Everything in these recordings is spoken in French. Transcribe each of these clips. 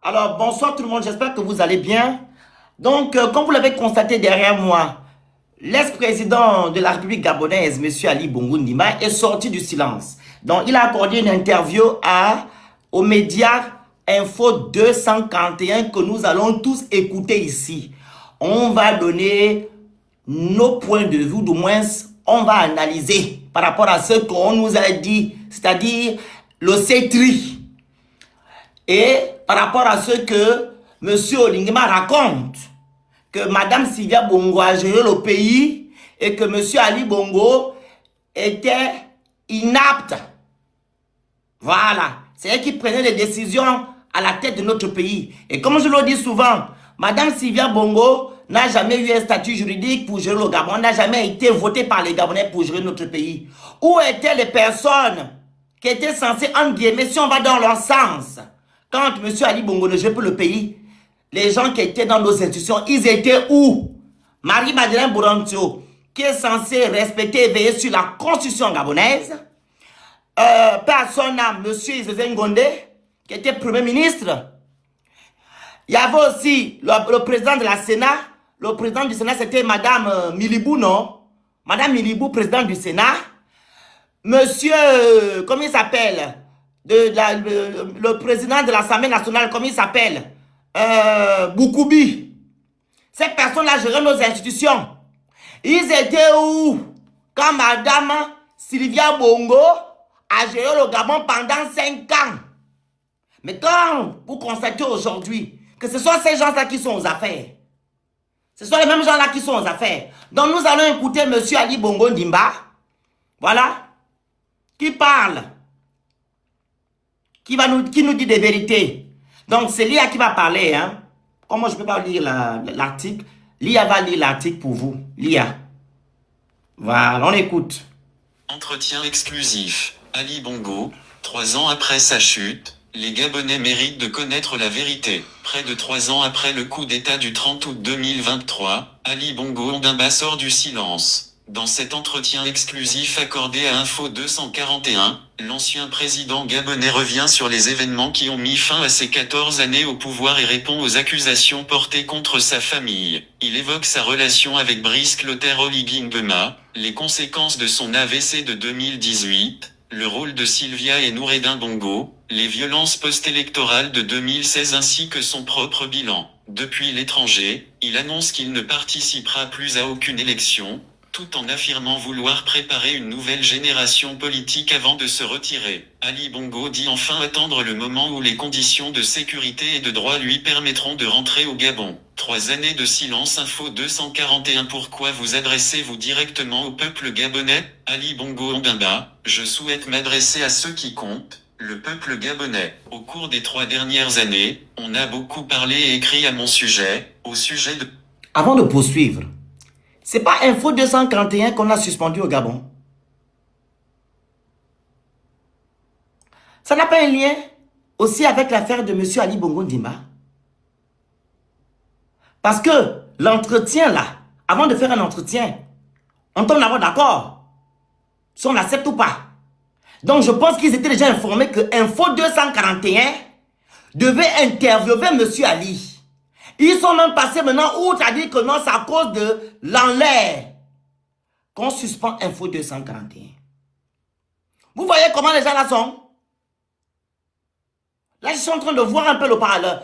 Alors, bonsoir tout le monde, j'espère que vous allez bien. Donc, comme vous l'avez constaté derrière moi, l'ex-président de la République gabonaise, M. Ali Bongo Ndima, est sorti du silence. Donc, il a accordé une interview aux médias Info 241 que nous allons tous écouter ici. On va donner nos points de vue, du moins, on va analyser par rapport à ce qu'on nous a dit, c'est-à-dire le CETRI. Et par rapport à ce que M. Olingema raconte, que Mme Sylvia Bongo a géré le pays et que M. Ali Bongo était inapte. Voilà. C'est elle qui prenait les décisions à la tête de notre pays. Et comme je le dis souvent, Mme Sylvia Bongo n'a jamais eu un statut juridique pour gérer le Gabon, n'a jamais été votée par les Gabonais pour gérer notre pays. Où étaient les personnes qui étaient censées, entre guillemets, si on va dans leur sens, quand M. Ali Bongo ne gère plus le pays, les gens qui étaient dans nos institutions, ils étaient où? Marie-Madeleine Bourantio, qui est censée respecter et veiller sur la constitution gabonaise. Personne n'a M. Iseze Ngonde, qui était Premier ministre. Il y avait aussi le président de la Sénat. Le président du Sénat, c'était Mme Milibou, non? Mme Milibou, président du Sénat. Monsieur, comment il s'appelle? Le président de l'Assemblée nationale, comment il s'appelle? Boukoubi. Ces personnes-là géraient nos institutions. Ils étaient où quand Madame Sylvia Bongo a géré le Gabon pendant 5 ans? Mais quand vous constatez aujourd'hui que ce sont ces gens-là qui sont aux affaires, ce sont les mêmes gens-là qui sont aux affaires. Donc nous allons écouter M. Ali Bongo Ndimba, voilà, qui parle, qui nous dit des vérités. Donc c'est Lia qui va parler, hein. Comment je ne peux pas lire l'article? Lia va lire l'article pour vous. Lia. Voilà, on écoute. Entretien exclusif. Ali Bongo, 3 ans après sa chute, les Gabonais méritent de connaître la vérité. Près de 3 ans après le coup d'État du 30 août 2023, Ali Bongo Ondimba sort du silence. Dans cet entretien exclusif accordé à Info 241, l'ancien président gabonais revient sur les événements qui ont mis fin à ses 14 années au pouvoir et répond aux accusations portées contre sa famille. Il évoque sa relation avec Brice Clotaire Oligui Nguema, les conséquences de son AVC de 2018, le rôle de Sylvia et Noureddin Bongo, les violences post-électorales de 2016 ainsi que son propre bilan. Depuis l'étranger, il annonce qu'il ne participera plus à aucune élection, tout en affirmant vouloir préparer une nouvelle génération politique avant de se retirer. Ali Bongo dit enfin attendre le moment où les conditions de sécurité et de droit lui permettront de rentrer au Gabon. 3 années de silence. Info 241. Pourquoi vous adressez-vous directement au peuple gabonais? Ali Bongo Ondimba, je souhaite m'adresser à ceux qui comptent, le peuple gabonais. Au cours des 3 dernières années, on a beaucoup parlé et écrit à mon sujet, au sujet de... Avant de poursuivre, c'est pas Info 241 qu'on a suspendu au Gabon. Ça n'a pas un lien aussi avec l'affaire de M. Ali Bongo Ndimba? Parce que l'entretien là, avant de faire un entretien, on tombe d'abord d'accord si on accepte ou pas. Donc je pense qu'ils étaient déjà informés que Info 241 devait interviewer M. Ali. Ils sont même passés maintenant outre à dire que non, c'est à cause de l'enlève qu'on suspend Info 241. Vous voyez comment les gens là sont? Là, je suis en train de voir un peu le parallèle.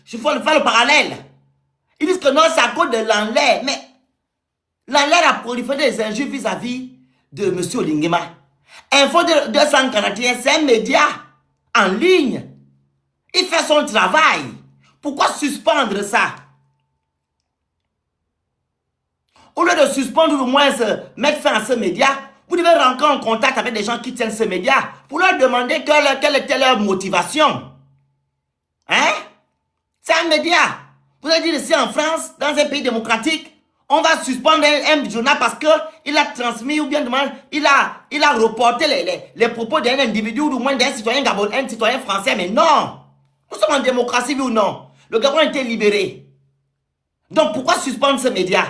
Je faut faire le parallèle. Ils disent que non, c'est à cause de l'enlève. Mais l'enlève a proliféré des injures vis-à-vis de M. Olingema. Info 241, c'est un média en ligne. Il fait son travail. Pourquoi suspendre ça? Au lieu de suspendre ou au moins mettre fin à ce média, vous devez rentrer en contact avec des gens qui tiennent ce média pour leur demander quelle était leur motivation. Hein? C'est un média. Vous allez dire ici en France, dans un pays démocratique, on va suspendre un journal parce qu'il a transmis ou bien il a reporté les propos d'un individu ou au moins d'un citoyen gabonais, un citoyen français. Mais non! Nous sommes en démocratie, oui ou non? Le Gabon a été libéré. Donc pourquoi suspendre ce média?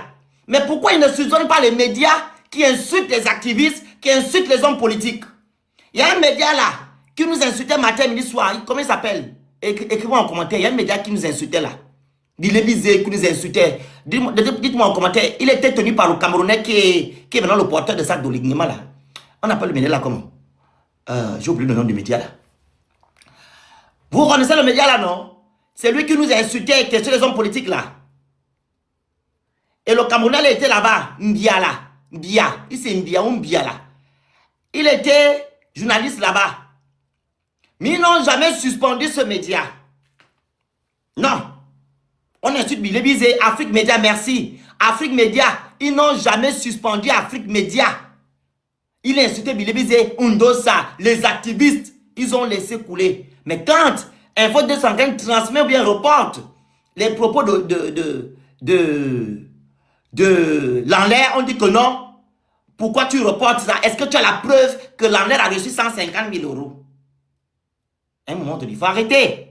Mais pourquoi ils ne suspendent pas les médias qui insultent les activistes, qui insultent les hommes politiques? Il y a un média là qui nous insultait matin, midi, soir. Comment il s'appelle? Écrivez-moi en commentaire. Il y a un média qui nous insultait là. Bilebizé qui nous insultait. Dites-moi en commentaire. Il était tenu par le Camerounais qui est maintenant le porteur de sac d'alignement là. On appelle le média là comment? J'ai oublié le nom du média là. Vous connaissez le média là, non? C'est lui qui nous a insulté et questionné les hommes politiques là. Et le Camerounais il était là-bas. Mbia là. Mbia. Il c'est Mbia ou Mbia là. Il était journaliste là-bas. Mais ils n'ont jamais suspendu ce média. Non. On insulte Bilebizé, Afrique Média, merci. Afrique Média, ils n'ont jamais suspendu Afrique Média. Ils insultent Bilebizé, Undosa, les activistes. Ils ont laissé couler. Mais quand Info 250 transmet ou bien reporte les propos de Lanlaire, on dit que non. Pourquoi tu reportes ça? Est-ce que tu as la preuve que Lanlaire a reçu 150 000 euros? À un moment donné, il faut arrêter.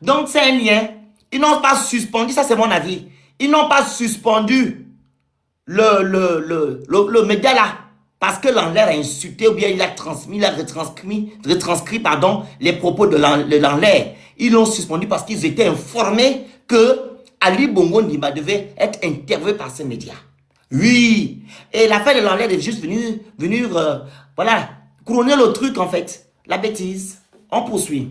Donc c'est un lien. Ils n'ont pas suspendu, ça c'est mon avis. Ils n'ont pas suspendu le média là. Parce que Lanlaire a insulté ou bien il a transmis, il a retranscrit pardon, les propos de Lanlaire. Ils l'ont suspendu parce qu'ils étaient informés que Ali Bongo Ndimba devait être interviewé par ces médias. Oui. Et l'affaire de Lanlaire est juste venue voilà, couronner le truc en fait. La bêtise. On poursuit.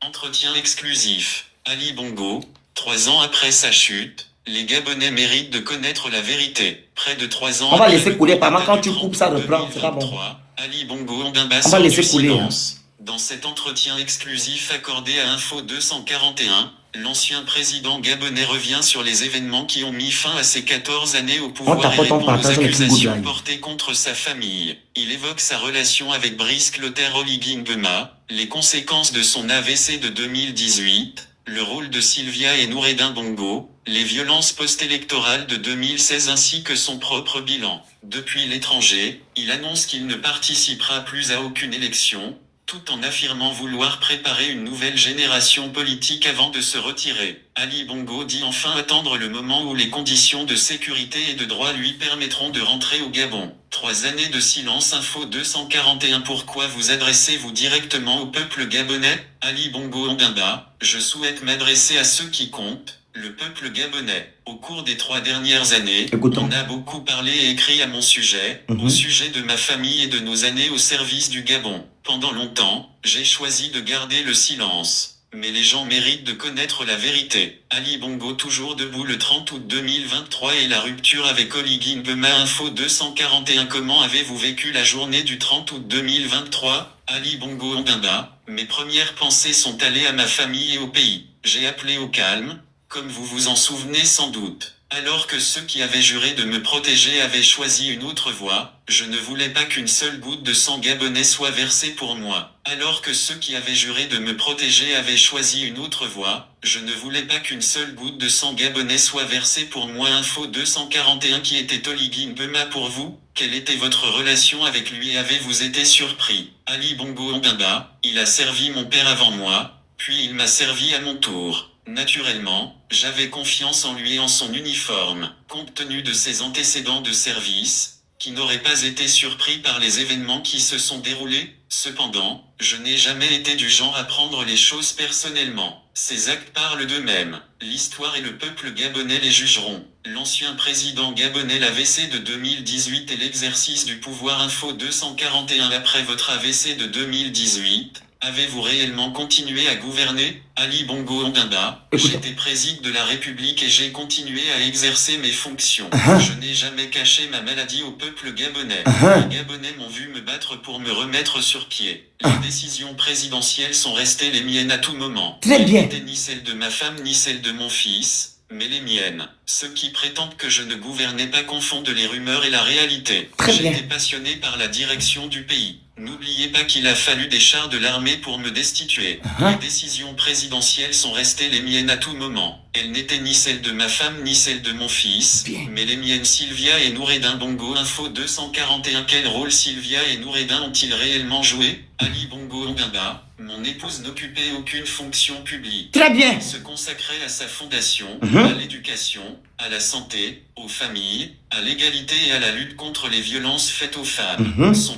Entretien exclusif. Ali Bongo, 3 ans après sa chute, les Gabonais méritent de connaître la vérité. Près de 3 ans on va après laisser couler, par contre, quand tu coupes ça, reprend, c'est pas bon. Ali Bongo Ondimba on va laisser du couler. silence. Dans cet entretien exclusif accordé à Info 241, l'ancien président gabonais revient sur les événements qui ont mis fin à ses 14 années au pouvoir et répond aux accusations portées contre sa famille. Il évoque sa relation avec Brice Clotaire Oligui Nguema, les conséquences de son AVC de 2018, le rôle de Sylvia et Noureddin Bongo, les violences post-électorales de 2016 ainsi que son propre bilan. Depuis l'étranger, il annonce qu'il ne participera plus à aucune élection, tout en affirmant vouloir préparer une nouvelle génération politique avant de se retirer. Ali Bongo dit enfin attendre le moment où les conditions de sécurité et de droit lui permettront de rentrer au Gabon. 3 années de silence. Info 241. Pourquoi vous adressez-vous directement au peuple gabonais? Ali Bongo Ondimba, je souhaite m'adresser à ceux qui comptent, le peuple gabonais. Au cours des 3 dernières années, on a beaucoup parlé et écrit à mon sujet, au sujet de ma famille et de nos années au service du Gabon. Pendant longtemps, j'ai choisi de garder le silence. Mais les gens méritent de connaître la vérité. Ali Bongo toujours debout le 30 août 2023 et la rupture avec Oligui Nguema. Info 241. Comment avez-vous vécu la journée du 30 août 2023? Ali Bongo Ondimba, mes premières pensées sont allées à ma famille et au pays. J'ai appelé au calme, comme vous vous en souvenez sans doute. Alors que ceux qui avaient juré de me protéger avaient choisi une autre voie, je ne voulais pas qu'une seule goutte de sang gabonais soit versée pour moi. Alors que ceux qui avaient juré de me protéger avaient choisi une autre voie, je ne voulais pas qu'une seule goutte de sang gabonais soit versée pour moi. Info 241. Qui était Oligui Nguema pour vous? Quelle était votre relation avec lui et avez-vous été surpris? Ali Bongo Ondimba, il a servi mon père avant moi, puis il m'a servi à mon tour. Naturellement, j'avais confiance en lui et en son uniforme, compte tenu de ses antécédents de service, qui n'auraient pas été surpris par les événements qui se sont déroulés. Cependant, je n'ai jamais été du genre à prendre les choses personnellement. Ces actes parlent d'eux-mêmes. L'histoire et le peuple gabonais les jugeront. L'ancien président gabonais. L'AVC de 2018 et l'exercice du pouvoir. Info 241. Après votre AVC de 2018, avez-vous réellement continué à gouverner? Ali Bongo Ondimba, j'étais président de la République et j'ai continué à exercer mes fonctions. Je n'ai jamais caché ma maladie au peuple gabonais. Les Gabonais m'ont vu me battre pour me remettre sur pied. Les décisions présidentielles sont restées les miennes à tout moment. Très bien. N'étaient ni celles de ma femme ni celles de mon fils, mais les miennes. Ceux qui prétendent que je ne gouvernais pas confondent les rumeurs et la réalité. J'étais passionné par la direction du pays. N'oubliez pas qu'il a fallu des chars de l'armée pour me destituer. Les décisions présidentielles sont restées les miennes à tout moment. Elles n'étaient ni celles de ma femme ni celles de mon fils, mais les miennes. Sylvia et Noureddin Bongo. Info 241. Quel rôle Sylvia et Noureddin ont-ils réellement joué? Ali Bongo Ondimba, mon épouse n'occupait aucune fonction publique. Très bien. Elle se consacrait à sa fondation, à l'éducation, à la santé, aux familles, à l'égalité et à la lutte contre les violences faites aux femmes. Son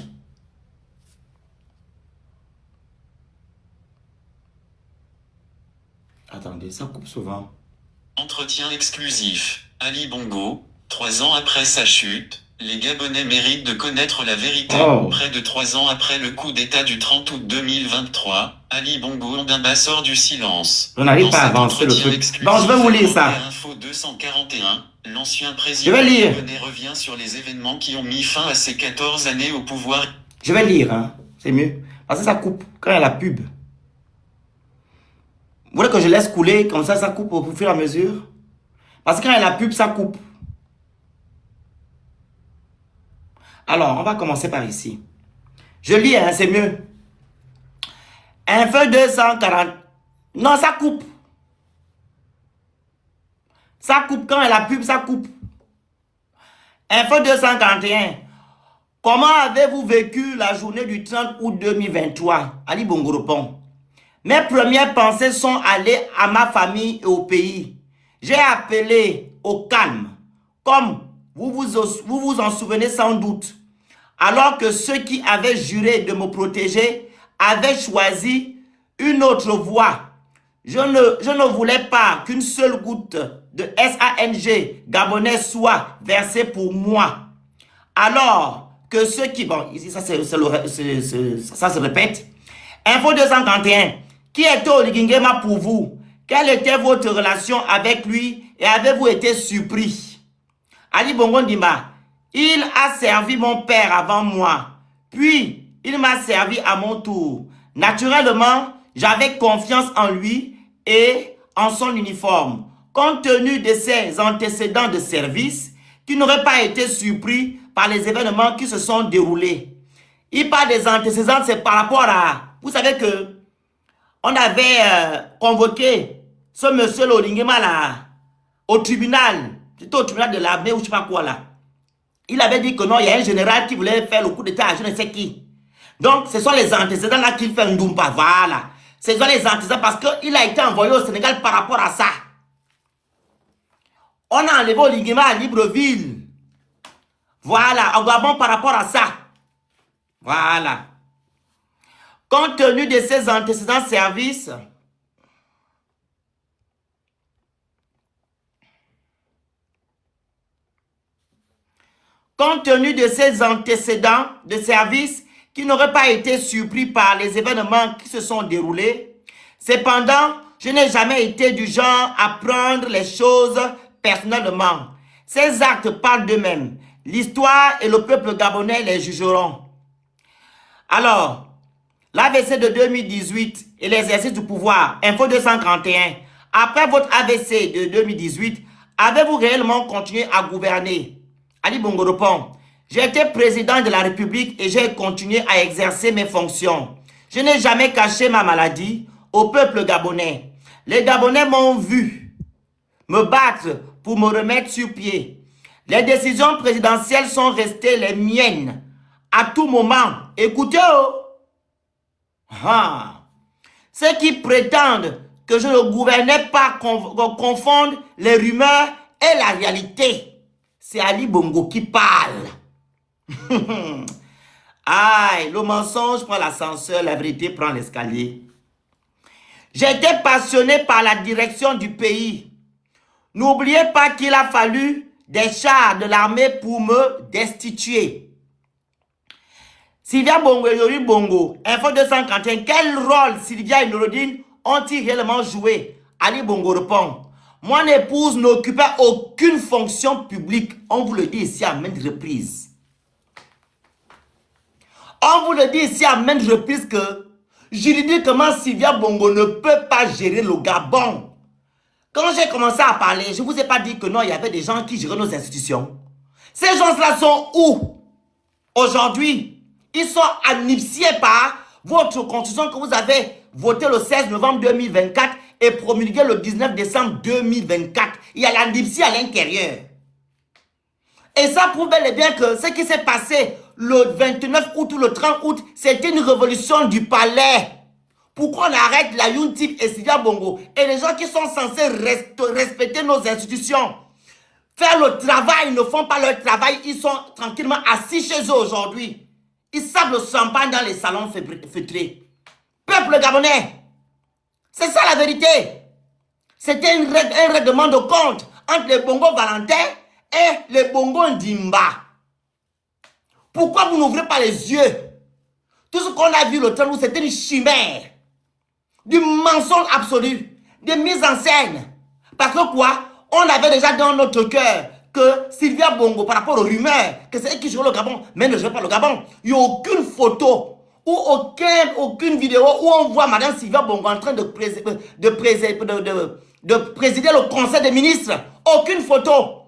Attendez, ça coupe souvent. Entretien exclusif. Ali Bongo, 3 ans après sa chute, les Gabonais méritent de connaître la vérité. Oh. Près de 3 ans après le coup d'État du 30 août 2023, Ali Bongo Ondimba sort du silence. Je n'arrive Dans pas à cet avancer le entretien truc. exclusif Bon, je vais vous lire ça. à Info 241, l'ancien Je président vais lire. gabonais revient sur les événements qui ont mis fin à ses 14 années au pouvoir. Je vais lire, hein. C'est mieux. Parce que ça coupe quand il y a la pub. Vous voulez que je laisse couler, comme ça coupe au fur et à mesure? Parce que quand il y a la pub, ça coupe. Alors, on va commencer par ici. Je lis, hein, c'est mieux. Info 240. Non, ça coupe. Ça coupe quand il y a la pub, ça coupe. Info 241. Comment avez-vous vécu la journée du 30 août 2023? Ali Bongo répond. Mes premières pensées sont allées à ma famille et au pays. J'ai appelé au calme, comme vous vous en souvenez sans doute, alors que ceux qui avaient juré de me protéger avaient choisi une autre voie. Je ne voulais pas qu'une seule goutte de SANG gabonais soit versée pour moi. Alors que ceux qui... Bon, ici, ça se répète. Info 241. Qui était Oligingema pour vous? Quelle était votre relation avec lui et avez-vous été surpris? Ali Bongo Ondimba. Il a servi mon père avant moi. Puis, il m'a servi à mon tour. Naturellement, j'avais confiance en lui et en son uniforme. Compte tenu de ses antécédents de service, qui n'auraient pas été surpris par les événements qui se sont déroulés. Il parle des antécédents, c'est par rapport à... Vous savez que on avait convoqué ce monsieur Olingema là, au tribunal. C'était au tribunal de l'armée ou je ne sais pas quoi là. Il avait dit que non, il y a un général qui voulait faire le coup d'état à je ne sais qui. Donc, ce sont les antécédents là qu'il fait Ndumba. Voilà. Ce sont les antécédents parce qu'il a été envoyé au Sénégal par rapport à ça. On a enlevé Olingema à Libreville. Voilà, en Gabon par rapport à ça. Voilà. Compte tenu de ses antécédents services, qui n'auraient pas été surpris par les événements qui se sont déroulés, cependant, je n'ai jamais été du genre à prendre les choses personnellement. Ces actes parlent d'eux-mêmes. L'histoire et le peuple gabonais les jugeront. Alors, l'AVC de 2018 et l'exercice du pouvoir, Info 241. Après votre AVC de 2018, avez-vous réellement continué à gouverner? Ali Bongo répond. J'ai été président de la République et j'ai continué à exercer mes fonctions. Je n'ai jamais caché ma maladie au peuple gabonais. Les Gabonais m'ont vu me battre pour me remettre sur pied. Les décisions présidentielles sont restées les miennes. À tout moment, écoutez, ceux qui prétendent que je ne gouvernais pas confondent les rumeurs et la réalité. C'est Ali Bongo qui parle. Aïe, le mensonge prend l'ascenseur, la vérité prend l'escalier. J'étais passionné par la direction du pays. N'oubliez pas qu'il a fallu des chars de l'armée pour me destituer. Sylvia Bongo et Yori Bongo, Info 241, quel rôle Sylvia et Noureddine ont-ils réellement joué? Ali Bongo répond. Mon épouse n'occupait aucune fonction publique. On vous le dit ici à maintes reprises. On vous le dit ici à maintes reprises que juridiquement Sylvia Bongo ne peut pas gérer le Gabon. Quand j'ai commencé à parler, je ne vous ai pas dit que non, il y avait des gens qui géraient nos institutions. Ces gens-là sont où? Aujourd'hui, ils sont amnistiés par votre constitution que vous avez votée le 16 novembre 2024 et promulguée le 19 décembre 2024. Il y a l'amnistie à l'intérieur. Et ça prouve bel et bien que ce qui s'est passé le 29 août ou le 30 août, c'était une révolution du palais. Pourquoi on arrête la Yuntip et Sylvia Bongo et les gens qui sont censés respecter nos institutions, faire le travail, ils ne font pas leur travail, ils sont tranquillement assis chez eux aujourd'hui. Ils savent le champagne dans les salons feutrés. Peuple gabonais, c'est ça la vérité. C'était un règlement de compte entre les Bongo Valentin et les Bongo Ndimba. Pourquoi vous n'ouvrez pas les yeux? Tout ce qu'on a vu le temps où c'était une chimère, du mensonge absolu, des mises en scène. Parce que quoi? On avait déjà dans notre cœur que Sylvia Bongo, par rapport aux rumeurs, que c'est elle qui jouait le Gabon, mais elle ne jouait pas le Gabon. Il n'y a aucune photo ou aucune vidéo où on voit Madame Sylvia Bongo en train de présider le conseil des ministres. Aucune photo.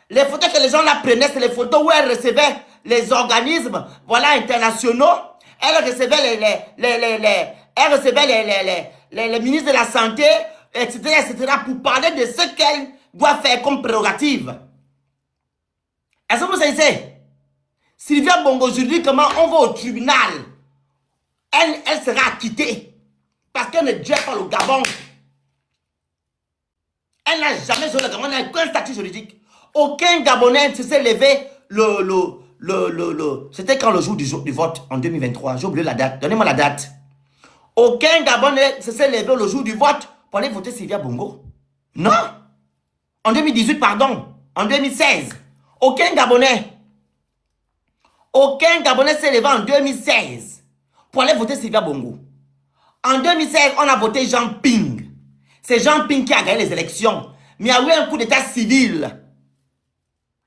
Les photos que les gens la prenaient, c'est les photos où elle recevait les organismes, voilà, internationaux. Elle recevait les ministres de la Santé, etc., pour parler de ce qu'elle doit faire comme prérogative. Est-ce que vous savez? Sylvia Bongo, juridiquement, on va au tribunal. Elle sera acquittée. Parce qu'elle ne gère pas le Gabon. Elle n'a jamais joué le Gabon, elle n'a aucun statut juridique. Aucun Gabonais ne s'est levé c'était quand le jour du vote, en 2023. J'ai oublié la date. Donnez-moi la date. Aucun Gabonais ne s'est levé le jour du vote pour aller voter Sylvia Bongo. Non. En 2018, pardon. En 2016. Aucun Gabonais s'est levé en 2016 pour aller voter Sylvia Bongo. En 2016, on a voté Jean Ping. C'est Jean Ping qui a gagné les élections. Mais il y a eu un coup d'état civil.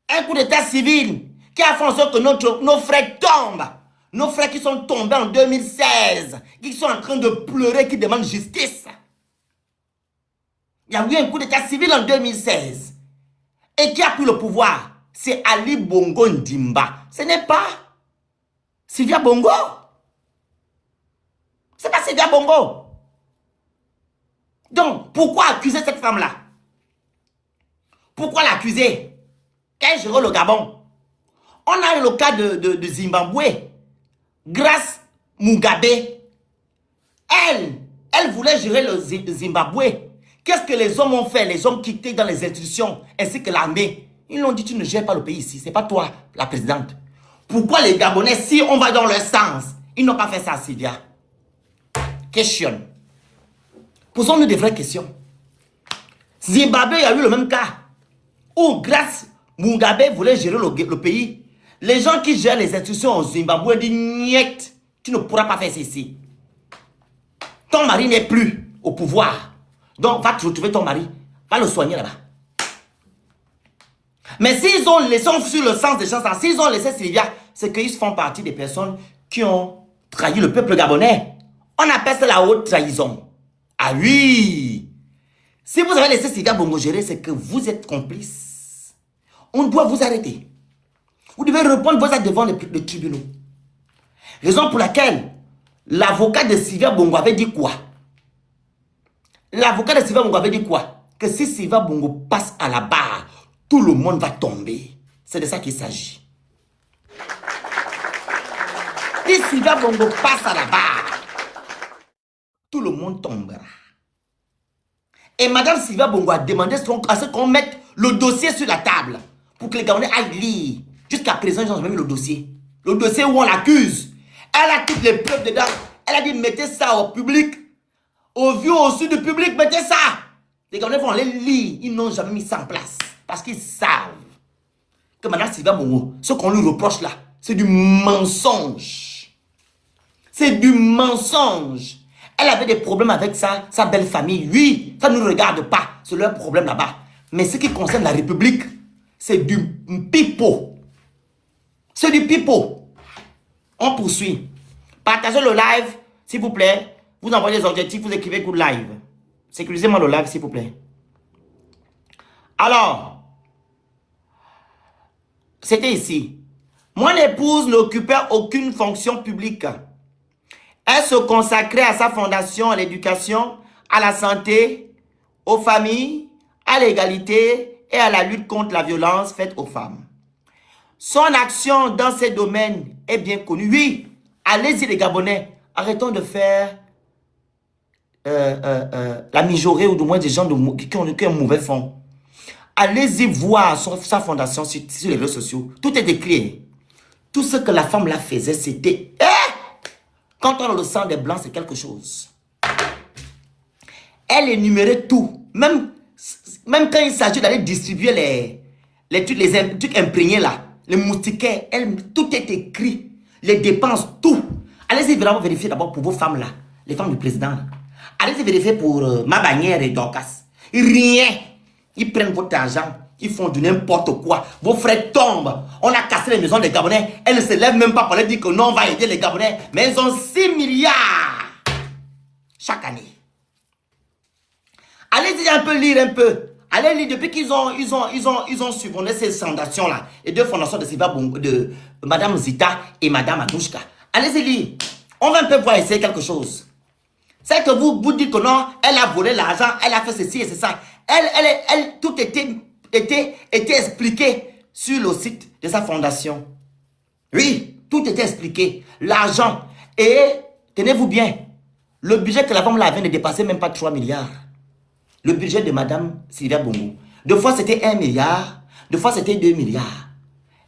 Un coup d'état civil qui a fait en sorte que nos frères tombent. Nos frères qui sont tombés en 2016, qui sont en train de pleurer, qui demandent justice. Il y a eu un coup d'état civil en 2016. Et qui a pris le pouvoir? C'est Ali Bongo Ndimba. Ce n'est pas Sylvia Bongo. Ce n'est pas Sylvia Bongo. Donc, pourquoi accuser cette femme-là? Pourquoi l'accuser? Qu'elle gère le Gabon. On a eu le cas de Zimbabwe. Grâce Mugabe. Elle voulait gérer le Zimbabwe. Qu'est-ce que les hommes ont fait? Les hommes qui étaient dans les institutions, ainsi que l'armée. Ils l'ont dit, tu ne gères pas le pays ici. Ce n'est pas toi, la présidente. Pourquoi les Gabonais, si on va dans leur sens, ils n'ont pas fait ça, Sylvia? Question. Posons-nous des vraies questions. Zimbabwe, il y a eu le même cas. Où, grâce Mugabe voulait gérer le pays. Les gens qui gèrent les institutions au Zimbabwe disent, niet, tu ne pourras pas faire ceci. Ton mari n'est plus au pouvoir. Donc, va te retrouver ton mari. Va le soigner là-bas. Mais s'ils ont laissé sur le sens des choses, s'ils ont laissé Sylvia, c'est qu'ils font partie des personnes qui ont trahi le peuple gabonais. On appelle ça la haute trahison. Ah oui! Si vous avez laissé Sylvia Bongo gérer, c'est que vous êtes complice. On doit vous arrêter. Vous devez répondre vos actes devant les tribunaux. Raison pour laquelle l'avocat de Sylvia Bongo avait dit quoi? L'avocat de Sylvia Bongo avait dit quoi? Que si Sylvia Bongo passe à la barre, tout le monde va tomber. C'est de ça qu'il s'agit. Si Sylvia Bongo passe à la barre, tout le monde tombera. Et Madame Sylvia Bongo a demandé à ce qu'on mette le dossier sur la table pour que les Gabonais aillent lire. Jusqu'à présent, ils n'ont jamais mis le dossier. Le dossier où on l'accuse. Elle a toutes les preuves dedans. Elle a dit, mettez ça au public. Au vu, au sud du public, mettez ça. Les Gabonais vont aller lire. Ils n'ont jamais mis ça en place. Parce qu'ils savent que Madame Sylvia Bongo, ce qu'on lui reproche là, c'est du mensonge. C'est du mensonge. Elle avait des problèmes avec sa belle famille. Oui, ça ne nous regarde pas. C'est leur problème là-bas. Mais ce qui concerne la République, c'est du pipeau. C'est du pipeau. On poursuit. Partagez le live, s'il vous plaît. Vous envoyez les objectifs, vous écrivez good live. Sécurisez-moi le live, s'il vous plaît. Alors, c'était ici. Mon épouse n'occupait aucune fonction publique. Elle se consacrait à sa fondation, à l'éducation, à la santé, aux familles, à l'égalité et à la lutte contre la violence faite aux femmes. Son action dans ces domaines est bien connue. Oui, allez-y les Gabonais, arrêtons de faire la mijaurée ou du moins des gens qui ont un mauvais fond. Allez-y voir sa fondation sur les réseaux sociaux. Tout est écrit. Tout ce que la femme là faisait, c'était... Quand on a le sang des blancs, c'est quelque chose. Elle énumérait tout. Même Même quand il s'agit d'aller distribuer les trucs imprégnés là, les moustiquaires, tout est écrit. Les dépenses, tout. Allez-y vraiment vérifier d'abord pour vos femmes là, les femmes du président là. Allez-y vérifier pour ma bannière et Dorcas. Rien. Ils prennent votre argent, ils font du n'importe quoi. Vos frères tombent. On a cassé les maisons des Gabonais. Elles ne se lèvent même pas pour leur dire que non, on va aider les Gabonais. Mais ils ont 6 milliards chaque année. Allez-y un peu lire un peu. Allez lire depuis qu'ils ont subventionné ces fondations-là. Les deux fondations de Madame Zita et Madame Adouchka. Allez-y lire. On va un peu voir essayer quelque chose. C'est que vous dites que non, elle a volé l'argent, elle a fait ceci et c'est ça. Tout était expliqué sur le site de sa fondation. Oui, tout était expliqué. L'argent. Et, tenez-vous bien, le budget que la femme là vient de dépasser même pas 3 milliards. Le budget de Madame Sylvia Bongo. Deux fois c'était 1 milliard, deux fois c'était 2 milliards.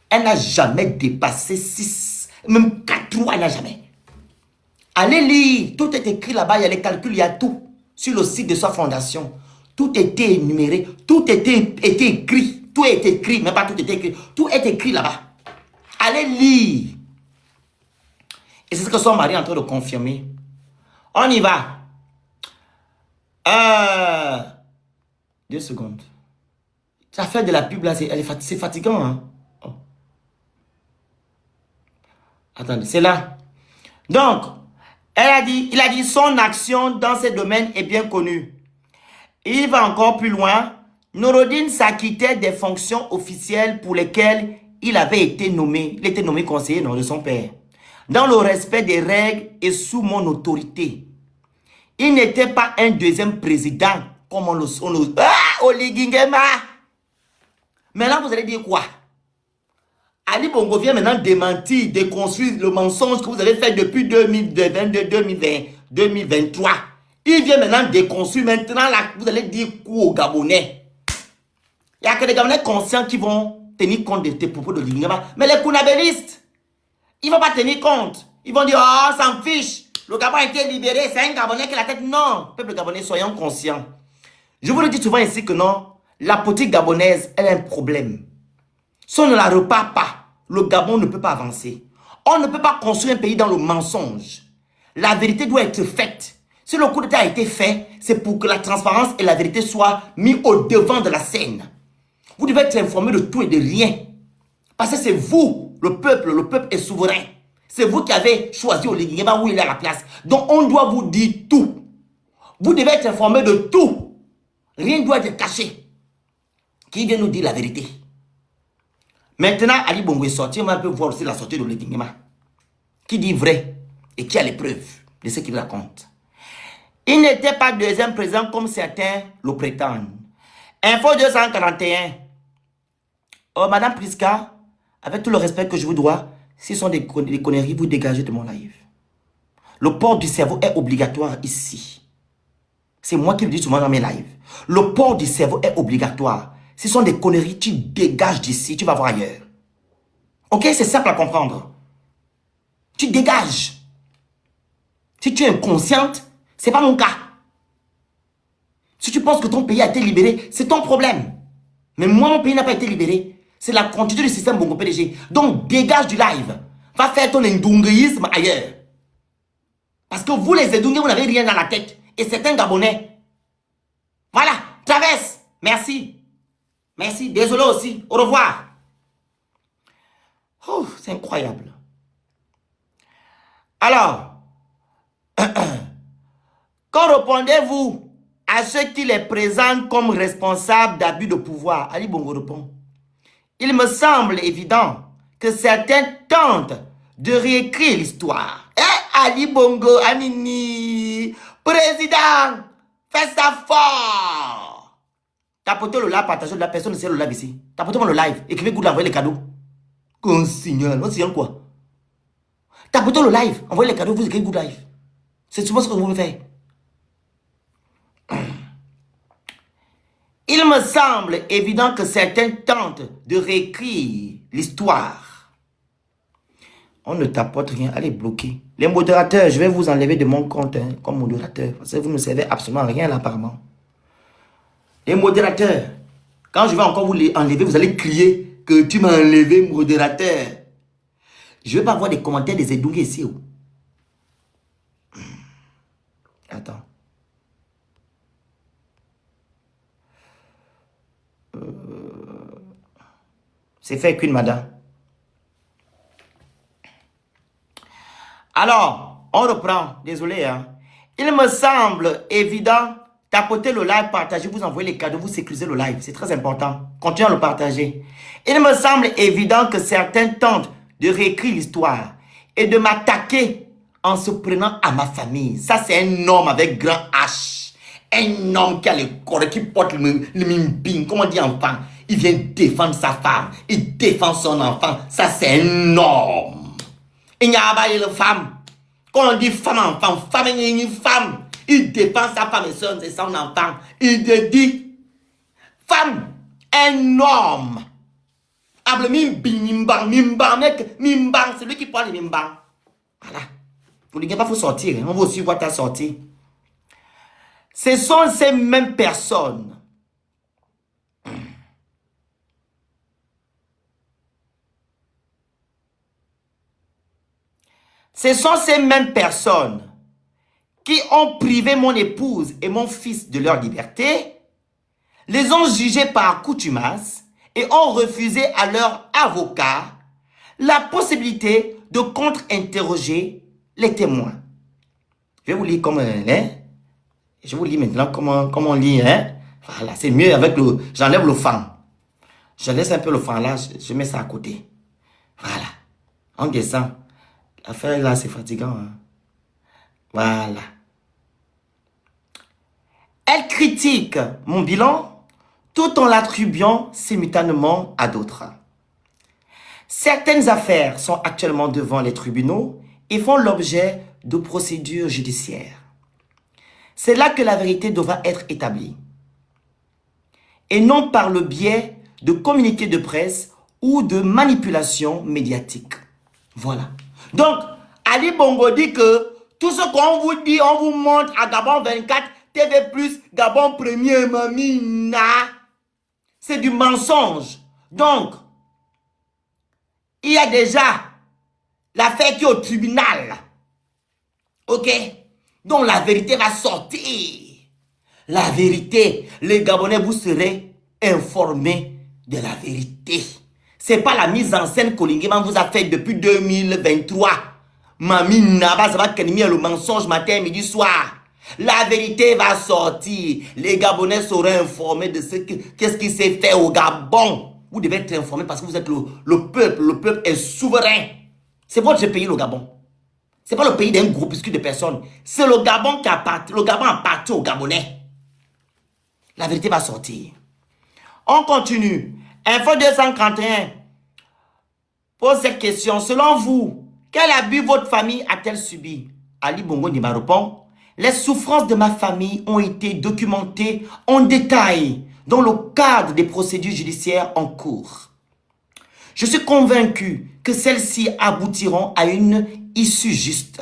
Elle n'a jamais dépassé 6, même 4 3, elle n'a jamais. Allez lire, tout est écrit là-bas, il y a les calculs, il y a tout. Sur le site de sa fondation. Tout était énuméré, tout était écrit. Tout est écrit, même pas tout était écrit. Tout est écrit là-bas. Allez lire. Et c'est ce que son mari est en train de confirmer. On y va. 2 secondes. Ça fait de la pub là, c'est fatigant. Hein? Oh. Attendez, c'est là. Donc, il a dit son action dans ce domaine est bien connue. Il va encore plus loin. Noureddine s'acquittait des fonctions officielles pour lesquelles il avait été nommé. Il était nommé conseiller de son père. Dans le respect des règles et sous mon autorité. Il n'était pas un deuxième président comme on le... Oligingema. Maintenant, vous allez dire quoi? Ali Bongo vient maintenant démentir, déconstruire le mensonge que vous avez fait depuis 2022, 2020, 2023. Il vient maintenant déconstruire. Maintenant, là, vous allez dire quoi aux Gabonais? Il n'y a que des Gabonais conscients qui vont tenir compte de tes propos de Lingema. Mais les Kounabélistes, ils ne vont pas tenir compte. Ils vont dire, oh, s'en fiche. Le Gabon a été libéré, c'est un Gabonais qui a la tête. Non, peuple gabonais, soyons conscients. Je vous le dis souvent ici que non, la politique gabonaise, elle a un problème. Si on ne la repart pas, le Gabon ne peut pas avancer. On ne peut pas construire un pays dans le mensonge. La vérité doit être faite. Si le coup d'État a été fait, c'est pour que la transparence et la vérité soient mis au devant de la scène. Vous devez être informé de tout et de rien. Parce que c'est vous, le peuple est souverain. C'est vous qui avez choisi Oligingema où il est à la place. Donc on doit vous dire tout. Vous devez être informé de tout. Rien ne doit être caché. Qui vient nous dire la vérité? Maintenant, Ali Bongo est sorti. On va un peu voir aussi la sortie de Oligingema. Qui dit vrai et qui a les preuves de ce qu'il raconte. Il n'était pas deuxième président comme certains le prétendent. Info 241. Oh, Madame Priska, avec tout le respect que je vous dois, si ce sont des conneries, vous dégagez de mon live. Le port du cerveau est obligatoire ici. C'est moi qui le dis souvent dans mes lives. Le port du cerveau est obligatoire. Si ce sont des conneries, tu dégages d'ici, tu vas voir ailleurs. Ok, c'est simple à comprendre. Tu dégages. Si tu es inconsciente, c'est pas mon cas. Si tu penses que ton pays a été libéré, c'est ton problème. Mais moi, mon pays n'a pas été libéré. C'est la continuité du système Bongo PDG. Donc, dégage du live. Va faire ton ndunguisme ailleurs. Parce que vous, les Ndungés, vous n'avez rien dans la tête. Et c'est un Gabonais. Voilà, traverse. Merci. Merci. Désolé aussi. Au revoir. Oh, c'est incroyable. Alors, quand répondez-vous à ceux qui les présentent comme responsables d'abus de pouvoir? Ali Bongo répond. Il me semble évident que certains tentent de réécrire l'histoire. Eh, Ali Bongo, Anini, président, fais ça fort. Tapotez le live, partagez la personne, c'est le live ici. Tapotez-moi le live, écrivez good, envoyez les cadeaux. Qu'on signale, on signale quoi? Tapotez le live, envoyez les cadeaux, vous écrivez good live. C'est souvent ce que vous me faites. Il me semble évident que certains tentent de réécrire l'histoire. On ne tapote rien, allez bloquer. Les modérateurs, je vais vous enlever de mon compte comme modérateur. Parce que vous ne servez absolument rien là apparemment. Et modérateur, quand je vais encore vous enlever, vous allez crier que tu m'as enlevé, modérateur. Je ne vais pas avoir des commentaires des Edouga ici. Oh. Attends. C'est fait qu'une madame. Alors, on reprend. Désolé. Hein. Il me semble évident, tapotez le live, partagez, vous envoyez les cadeaux, vous sécurisez le live. C'est très important. Continuez à le partager. Il me semble évident que certains tentent de réécrire l'histoire et de m'attaquer en se prenant à ma famille. Ça, c'est un homme avec grand H. Un homme qui a le corps, qui porte le mimbing, comment on dit enfant. Il vient défendre sa femme. Il défend son enfant. Ça, c'est un homme. Il n'y a pas de femme. Quand on dit femme, enfant, femme est une femme. Il défend sa femme et son enfant. Il te dit, femme, un homme. Able mimbang, mec, mimbang, c'est lui qui prend les mimbang. Voilà. Vous ne dites pas, il faut sortir. On va aussi voir ta sortie. Ce sont ces mêmes personnes. Ce sont ces mêmes personnes qui ont privé mon épouse et mon fils de leur liberté, les ont jugés par contumace et ont refusé à leur avocat la possibilité de contre-interroger les témoins. Je vais vous lire comme hein? Je vous lis maintenant comment on lit. Hein? Voilà, c'est mieux avec le... J'enlève le fan. Je laisse un peu le fan là, je mets ça à côté. Voilà. On descend. L'affaire là, c'est fatigant. Hein? Voilà. Elle critique mon bilan tout en l'attribuant simultanément à d'autres. Certaines affaires sont actuellement devant les tribunaux et font l'objet de procédures judiciaires. C'est là que la vérité devra être établie. Et non par le biais de communiqués de presse ou de manipulations médiatiques. Voilà. Donc, Ali Bongo dit que tout ce qu'on vous dit, on vous montre à Gabon 24, TV+, Gabon 1er, Mamina. C'est du mensonge. Donc, il y a déjà l'affaire qui est au tribunal. Ok? Donc la vérité va sortir. La vérité, les Gabonais, vous serez informés de la vérité. Ce n'est pas la mise en scène qu'Olingueman vous a fait depuis 2023. Mami Naba, ça va calmer le mensonge matin, midi, soir. La vérité va sortir. Les Gabonais seront informés de qu'est-ce qui s'est fait au Gabon. Vous devez être informés parce que vous êtes le peuple. Le peuple est souverain. C'est votre pays, le Gabon. Ce n'est pas le pays d'un groupuscule de personnes. C'est le Gabon qui appartient. Le Gabon appartient aux Gabonais. La vérité va sortir. On continue. Info 231 pose cette question. Selon vous, quel abus votre famille a-t-elle subi? Ali Bongo Ndima répond. Les souffrances de ma famille ont été documentées en détail dans le cadre des procédures judiciaires en cours. Je suis convaincu que celles-ci aboutiront à une issue juste.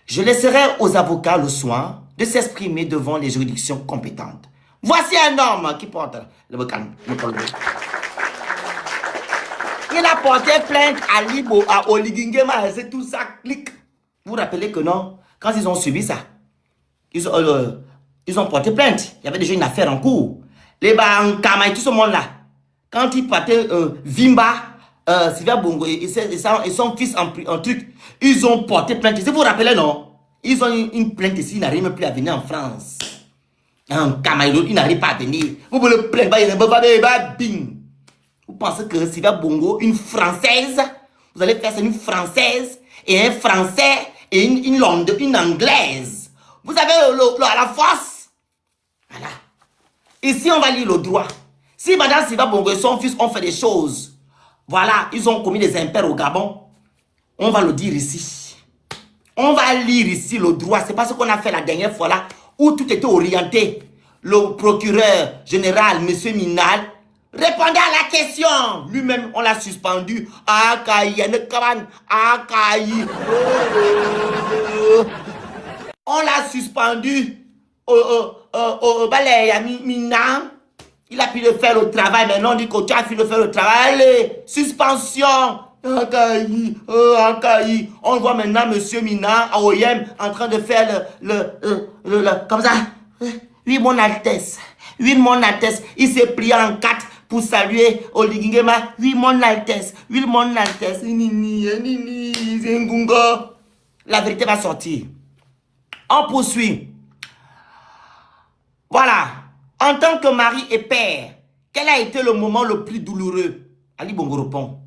Je laisserai aux avocats le soin de s'exprimer devant les juridictions compétentes. Voici un homme qui porte le bocan. Il a porté plainte à Libo, à Oligingema, c'est tout ça, clic. Vous vous rappelez que non? Quand ils ont subi ça, ils ont porté plainte. Il y avait déjà une affaire en cours. Les Bankama et tout ce monde-là, quand ils partaient Vimba, Sylvia Bongo et son fils en truc, ils ont porté plainte. Si vous vous rappelez, non? Ils ont une plainte ici, ils n'arrivent plus à venir en France. Un Kamaïdo, ils n'arrivent pas à venir. Vous voulez plaindre, vous pensez que Sylvia Bongo, une Française, vous allez faire ça une Française et un Français et une Anglaise. Vous avez la force. Voilà. Ici, on va lire le droit. Si Madame Sylvia Bongo et son fils ont fait des choses, voilà, ils ont commis des impairs au Gabon, on va le dire ici. On va lire ici le droit. C'est pas ce qu'on a fait la dernière fois là, où tout était orienté. Le procureur général, M. Minal, répondait à la question. Lui-même, on l'a suspendu. On l'a suspendu balai, il y a Mina. Il a pu le faire le travail. Maintenant, on dit que tu as pu le faire le travail. Allez, suspension. Akaï. On voit maintenant Monsieur Mina à OIM en train de faire comme ça. Oui, mon Altesse. Oui, mon Altesse. Il s'est plié en quatre pour saluer Oligingema. Oui, mon Altesse. Oui, mon Altesse. La vérité va sortir. On poursuit. Voilà. En tant que mari et père, quel a été le moment le plus douloureux? Ali Bongo répond.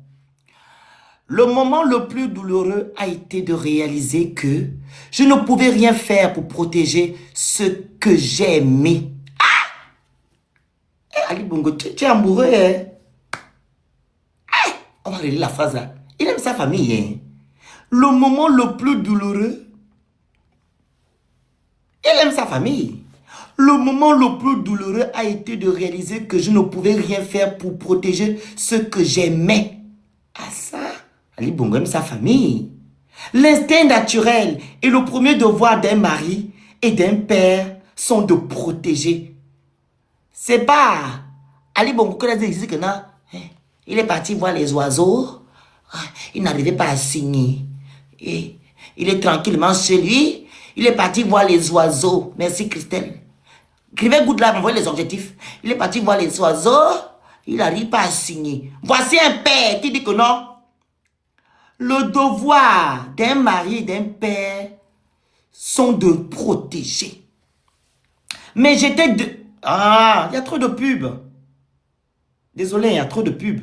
Le moment le plus douloureux a été de réaliser que je ne pouvais rien faire pour protéger ce que j'ai aimé. Ah! Ali Bongo, tu es amoureux, hein? Ah! On va relire la phrase là. Il aime sa famille, hein? Le moment le plus douloureux, il aime sa famille. Le moment le plus douloureux a été de réaliser que je ne pouvais rien faire pour protéger ce que j'aimais. Ah ça, Ali Bongo aime sa famille. L'instinct naturel et le premier devoir d'un mari et d'un père sont de protéger. C'est pas Ali Bongo qui a dit que non, il est parti voir les oiseaux, il n'arrivait pas à signer. Et il est tranquillement chez lui, il est parti voir les oiseaux. Merci Christelle. Écrivez good là, envoyez les objectifs. Il est parti voir les oiseaux, il n'arrive pas à signer. Voici un père qui dit que non. Le devoir d'un mari et d'un père sont de protéger. Mais j'étais de... Ah, il y a trop de pubs. Désolé, il y a trop de pubs.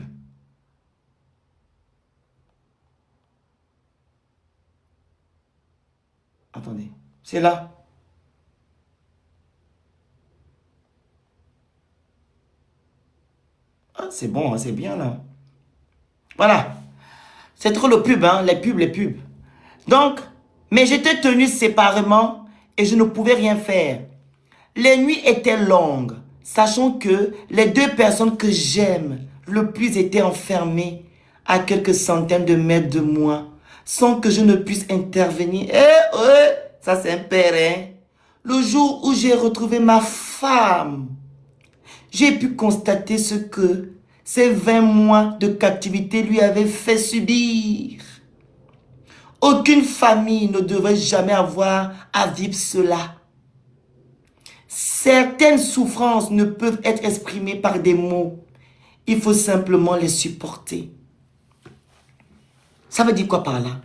Attendez, c'est là. Ah, c'est bon, c'est bien là. Voilà. C'est trop le pub, hein, les pubs. Donc, mais j'étais tenu séparément et je ne pouvais rien faire. Les nuits étaient longues, sachant que les deux personnes que j'aime le plus étaient enfermées à quelques centaines de mètres de moi, sans que je ne puisse intervenir. Ça c'est un père, hein. Le jour où j'ai retrouvé ma femme, j'ai pu constater ce que ces 20 mois de captivité lui avaient fait subir. Aucune famille ne devrait jamais avoir à vivre cela. Certaines souffrances ne peuvent être exprimées par des mots. Il faut simplement les supporter. Ça veut dire quoi par là?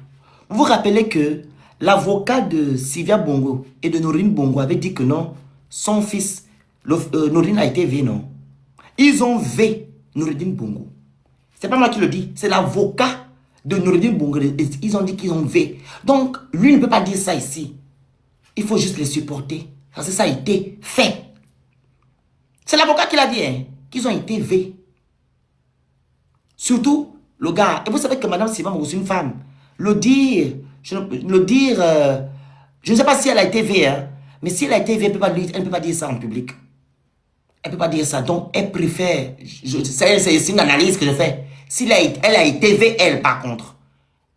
Vous vous rappelez que l'avocat de Sylvia Bongo et de Norine Bongo avait dit que non, son fils, Norine a été V, non? Ils ont V Noureddin Bongo. C'est pas moi qui le dis, c'est l'avocat de Noureddin Bongo. Ils ont dit qu'ils ont V. Donc, lui ne peut pas dire ça ici. Il faut juste les supporter. Parce que ça a été fait. C'est l'avocat qui l'a dit, hein, qu'ils ont été V. Surtout, le gars. Et vous savez que Madame Sylvain c'est une femme. Le dire, je ne sais pas si elle a été V, hein, mais si elle a été V, elle ne peut pas dire ça en public. Elle ne peut pas dire ça. Donc, elle préfère... C'est une analyse que je fais. Si elle a été V, elle, par contre,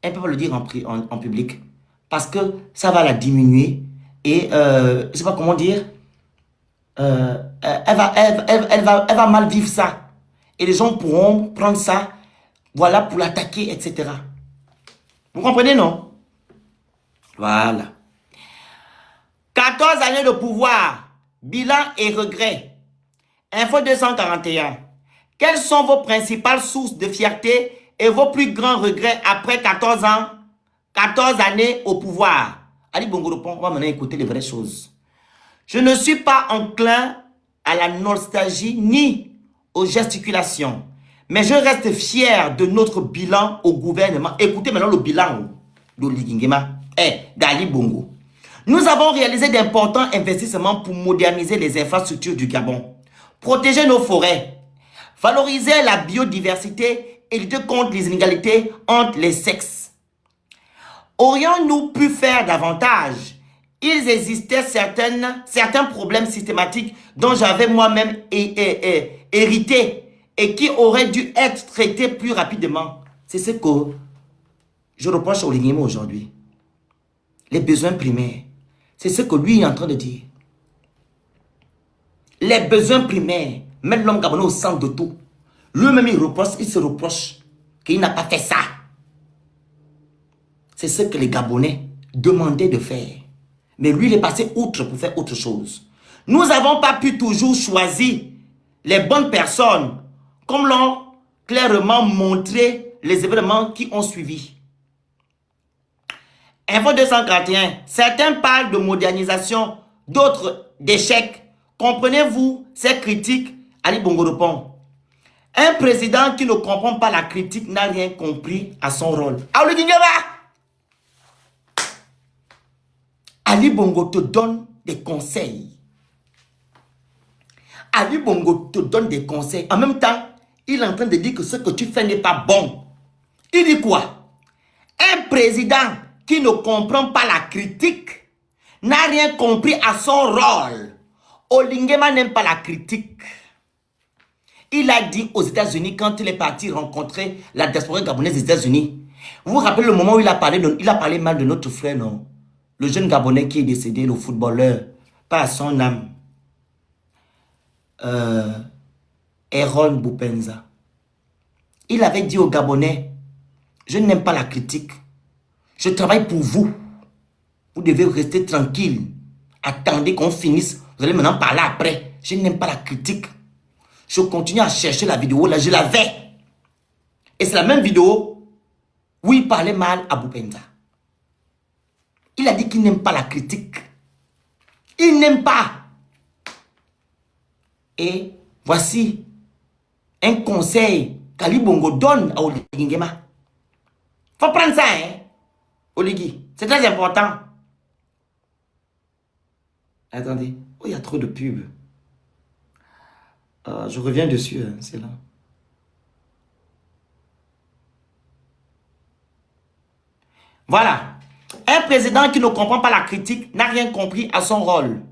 elle ne peut pas le dire en public. Parce que ça va la diminuer. Et, je ne sais pas comment dire, elle va mal vivre ça. Et les gens pourront prendre ça, voilà, pour l'attaquer, etc. Vous comprenez, non? Voilà. 14 années de pouvoir, bilan et regrets. Info 241. Quelles sont vos principales sources de fierté et vos plus grands regrets après 14 ans, 14 années au pouvoir? Ali Bongo répond, on va maintenant écouter les vraies choses. Je ne suis pas enclin à la nostalgie ni aux gesticulations, mais je reste fier de notre bilan au gouvernement. Écoutez maintenant le bilan d'Oligingema et d'Ali Bongo. Nous avons réalisé d'importants investissements pour moderniser les infrastructures du Gabon, protéger nos forêts, valoriser la biodiversité et lutter contre les inégalités entre les sexes. Aurions-nous pu faire davantage? Il existait certains problèmes systématiques dont j'avais moi-même hérité et qui auraient dû être traités plus rapidement. C'est ce que je reproche au Oligingema aujourd'hui. Les besoins primaires. C'est ce que lui est en train de dire. Les besoins primaires, mettre l'homme gabonais au centre de tout. Lui-même, il se reproche qu'il n'a pas fait ça. C'est ce que les Gabonais demandaient de faire. Mais lui, il est passé outre pour faire autre chose. Nous n'avons pas pu toujours choisir les bonnes personnes, comme l'ont clairement montré les événements qui ont suivi. Info 241, certains parlent de modernisation, d'autres d'échec. Comprenez-vous ces critiques? Ali Bongo répond. Un président qui ne comprend pas la critique n'a rien compris à son rôle. Ali Bongo te donne des conseils. Ali Bongo te donne des conseils. En même temps, il est en train de dire que ce que tu fais n'est pas bon. Il dit quoi? Un président qui ne comprend pas la critique n'a rien compris à son rôle. Olingema n'aime pas la critique. Il a dit aux États-Unis, quand il est parti rencontrer la diaspora gabonaise des États-Unis, vous vous rappelez le moment où il a parlé mal de notre frère, non? Le jeune Gabonais qui est décédé, le footballeur, pas à son âme. Aaron Boupenza. Il avait dit aux Gabonais, je n'aime pas la critique. Je travaille pour vous. Vous devez rester tranquille. Attendez qu'on finisse. Vous allez maintenant parler après. Je n'aime pas la critique. Je continue à chercher la vidéo. Là, je l'avais. Et c'est la même vidéo où il parlait mal à Boupenza. Il a dit qu'il n'aime pas la critique. Il n'aime pas. Et voici un conseil qu'Ali Bongo donne à Oligui Nguema. Faut prendre ça, hein, Oligui. C'est très important. Attendez. Oh, il y a trop de pubs. Je reviens dessus, hein, c'est là. Voilà. Un président qui ne comprend pas la critique n'a rien compris à son rôle.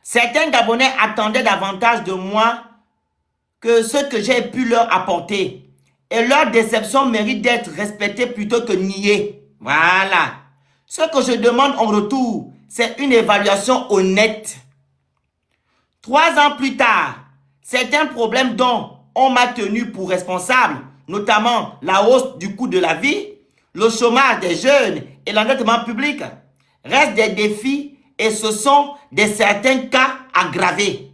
Certains Gabonais attendaient davantage de moi que ce que j'ai pu leur apporter. Et leur déception mérite d'être respectée plutôt que niée. Voilà. Ce que je demande en retour, c'est une évaluation honnête. 3 ans plus tard, certains problèmes dont on m'a tenu pour responsable, notamment la hausse du coût de la vie, le chômage des jeunes et l'endettement public, restent des défis et ce sont certains cas aggravés.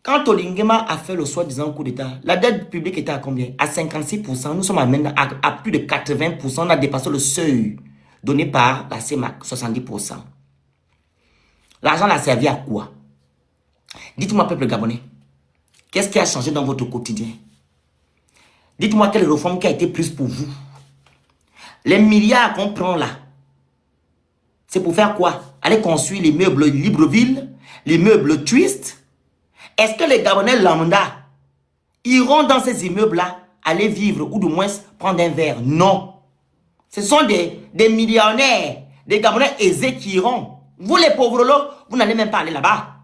Quand Olingema a fait le soi-disant coup d'État, la dette publique était à combien? À 56%. Nous sommes à plus de 80%. On a dépassé le seuil donné par la CEMAC, 70%. L'argent l'a servi à quoi? Dites-moi, peuple gabonais, qu'est-ce qui a changé dans votre quotidien? Dites-moi quelle réforme qui a été prise pour vous. Les milliards qu'on prend là, c'est pour faire quoi? Aller construire les meubles Libreville, les meubles Twist. Est-ce que les Gabonais lambda iront dans ces immeubles-là, aller vivre ou du moins prendre un verre? Non. Ce sont des millionnaires, des Gabonais aisés qui iront. Vous les pauvres là, vous n'allez même pas aller là-bas.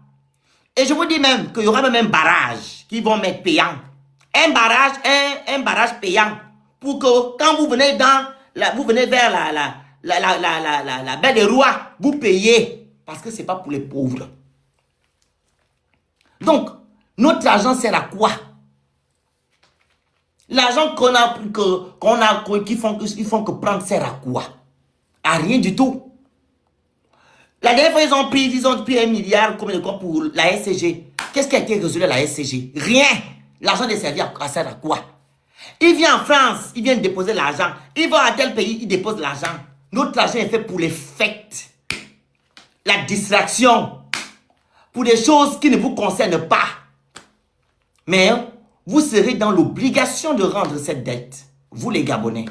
Et je vous dis même qu'il y aura même un barrage qui vont mettre payant. Un barrage payant. Pour que quand vous venez vous venez vers la baie des rois, vous payez. Parce que ce n'est pas pour les pauvres. Donc, notre argent sert à quoi? L'argent qu'ils font que prendre sert à quoi? À rien du tout. La dernière fois, ils ont pris 1 milliard comme pour la SCG. Qu'est-ce qui a été résolu à la SCG? Rien. L'argent est servi à sert à quoi? Il vient en France, il vient déposer l'argent. Il va à tel pays, il dépose l'argent. Notre argent est fait pour les fêtes. La distraction. Pour des choses qui ne vous concernent pas. Mais vous serez dans l'obligation de rendre cette dette. Vous les Gabonais.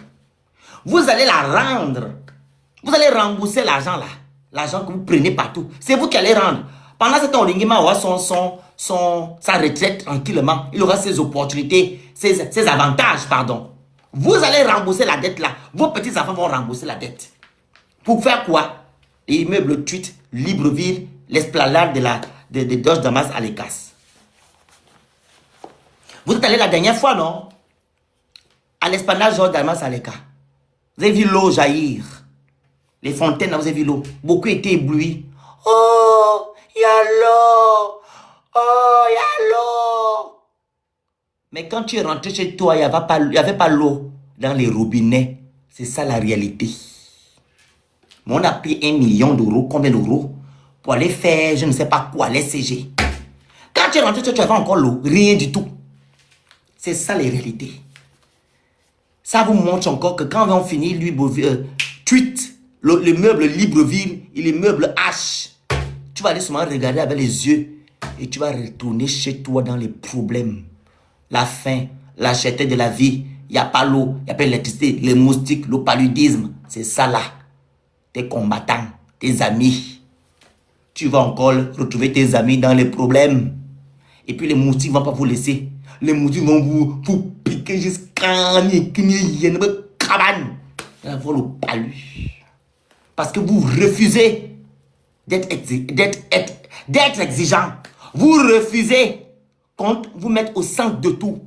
Vous allez la rendre. Vous allez rembourser l'argent là. L'argent que vous prenez partout. C'est vous qui allez rendre. Pendant ce temps, Olingema aura sa retraite tranquillement. Il aura ses opportunités, ses avantages, pardon. Vous allez rembourser la dette là. Vos petits-enfants vont rembourser la dette. Pour faire quoi? Les immeubles Tuite, Libreville, l'esplanade de Doge Damas à l'Écasse. Vous êtes allé la dernière fois, non? À l'esplanade Doge Damas à l'Écasse. Vous avez vu l'eau jaillir. Les fontaines, là, vous avez vu l'eau. Beaucoup étaient éblouis. Oh, il y a l'eau. Oh, il y a l'eau. Mais quand tu es rentré chez toi, il n'y avait pas l'eau dans les robinets. C'est ça la réalité. Mais on a pris 1 million d'euros, combien d'euros, pour aller faire, je ne sais pas quoi, les CG. Quand tu es rentré, tu avais encore l'eau, rien du tout. C'est ça les réalités. Ça vous montre encore que quand on finit, lui, tweet, le meuble Libreville et les meubles H, tu vas aller seulement regarder avec les yeux et tu vas retourner chez toi dans les problèmes. La faim, la cherté de la vie, il n'y a pas l'eau, il n'y a pas l'électricité, les moustiques, le paludisme. C'est ça là. Tes combattants, tes amis. Tu vas encore retrouver tes amis dans les problèmes. Et puis les moustiques ne vont pas vous laisser. Les moustiques vont vous piquer jusqu'à cabane. Avoir le palu. Parce que vous refusez d'être exigeant. Vous refusez qu'on vous mette au centre de tout.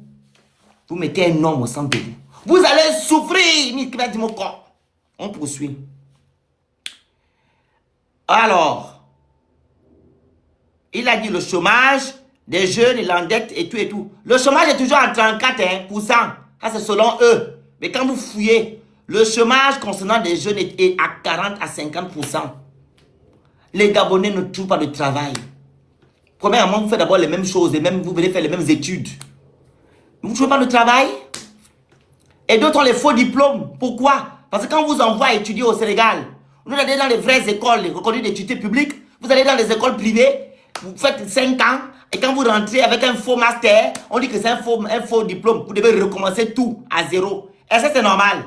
Vous mettez un homme au centre de vous. Vous allez souffrir. On poursuit. Alors, il a dit le chômage des jeunes, il endette et tout et tout. Le chômage est toujours à 34%. Ça, c'est selon eux. Mais quand vous fouillez, le chômage concernant des jeunes est à 40 à 50%. Les Gabonais ne trouvent pas de travail. Premièrement, vous faites d'abord les mêmes choses, vous venez faire les mêmes études. Vous ne trouvez pas de travail? Et d'autres ont les faux diplômes. Pourquoi? Parce que quand on vous envoie étudier au Sénégal, vous allez dans les vraies écoles reconnues d'études publiques, vous allez dans les écoles privées, vous faites 5 ans, et quand vous rentrez avec un faux master, on dit que c'est un faux diplôme. Vous devez recommencer tout à zéro. Est-ce que c'est normal?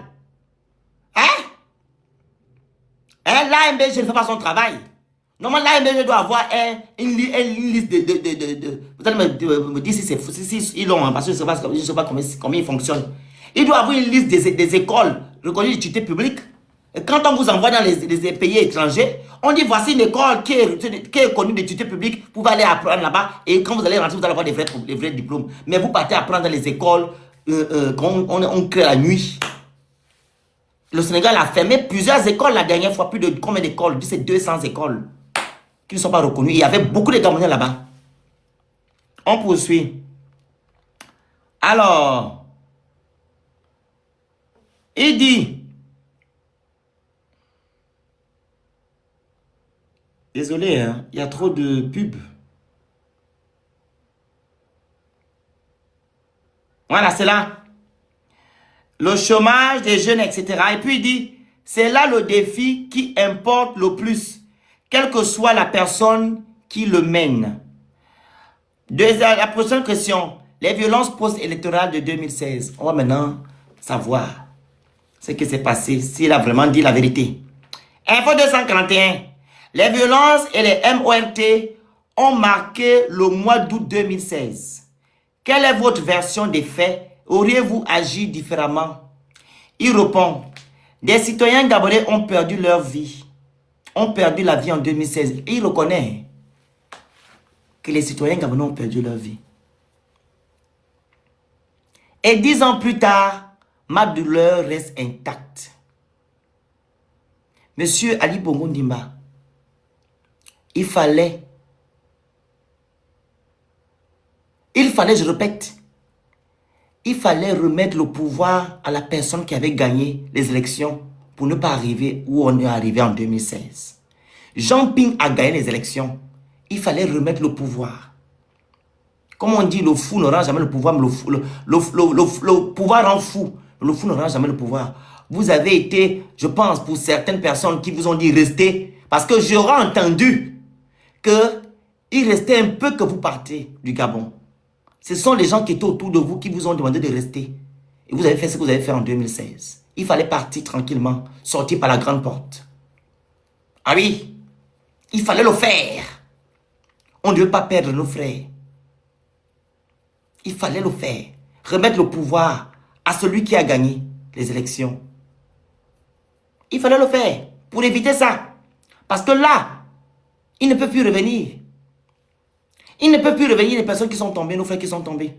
Hein? L'AMBG ne fait pas son travail. Normalement, l'AMBG doit avoir une liste de vous allez me dire si ils l'ont, parce que je ne sais pas comment ils fonctionnent. Il doit avoir une liste des écoles reconnues d'utilité publique. Et quand on vous envoie dans les pays étrangers, on dit voici une école qui est connue d'utilité publique, vous allez apprendre là-bas et quand vous allez rentrer, vous allez avoir des vrais diplômes. Mais vous partez apprendre dans les écoles qu'on crée la nuit. Le Sénégal a fermé plusieurs écoles la dernière fois, plus de combien d'écoles? C'est 200 écoles qui ne sont pas reconnues. Il y avait beaucoup de Gabonais là-bas. On poursuit. Alors, il dit... Désolé, hein, il y a trop de pubs. Voilà, c'est là. Le chômage des jeunes, etc. Et puis il dit, c'est là le défi qui importe le plus, quelle que soit la personne qui le mène. La prochaine question, les violences post-électorales de 2016. On va maintenant savoir ce qui s'est passé, s'il a vraiment dit la vérité. Info 241. Les violences et les MORT ont marqué le mois d'août 2016. Quelle est votre version des faits? Auriez-vous agi différemment? Il répond, des citoyens gabonais ont perdu leur vie, ont perdu la vie en 2016. Et il reconnaît que les citoyens gabonais ont perdu leur vie. Et 10 ans plus tard, ma douleur reste intacte. Monsieur Ali Bongo Ndimba, il fallait, je répète, il fallait remettre le pouvoir à la personne qui avait gagné les élections pour ne pas arriver où on est arrivé en 2016. Jean Ping a gagné les élections. Il fallait remettre le pouvoir. Comme on dit, le fou ne rend jamais le pouvoir, mais le pouvoir rend fou. Le fou ne rend jamais le pouvoir. Vous avez été, je pense, pour certaines personnes qui vous ont dit restez, parce que j'aurais entendu qu'il restait un peu que vous partez du Gabon. Ce sont les gens qui étaient autour de vous qui vous ont demandé de rester. Et vous avez fait ce que vous avez fait en 2016. Il fallait partir tranquillement, sortir par la grande porte. Ah oui, il fallait le faire. On ne veut pas perdre nos frères. Il fallait le faire. Remettre le pouvoir à celui qui a gagné les élections. Il fallait le faire pour éviter ça. Parce que là, il ne peut plus revenir. Il ne peut plus revenir les personnes qui sont tombées, nos frères qui sont tombés.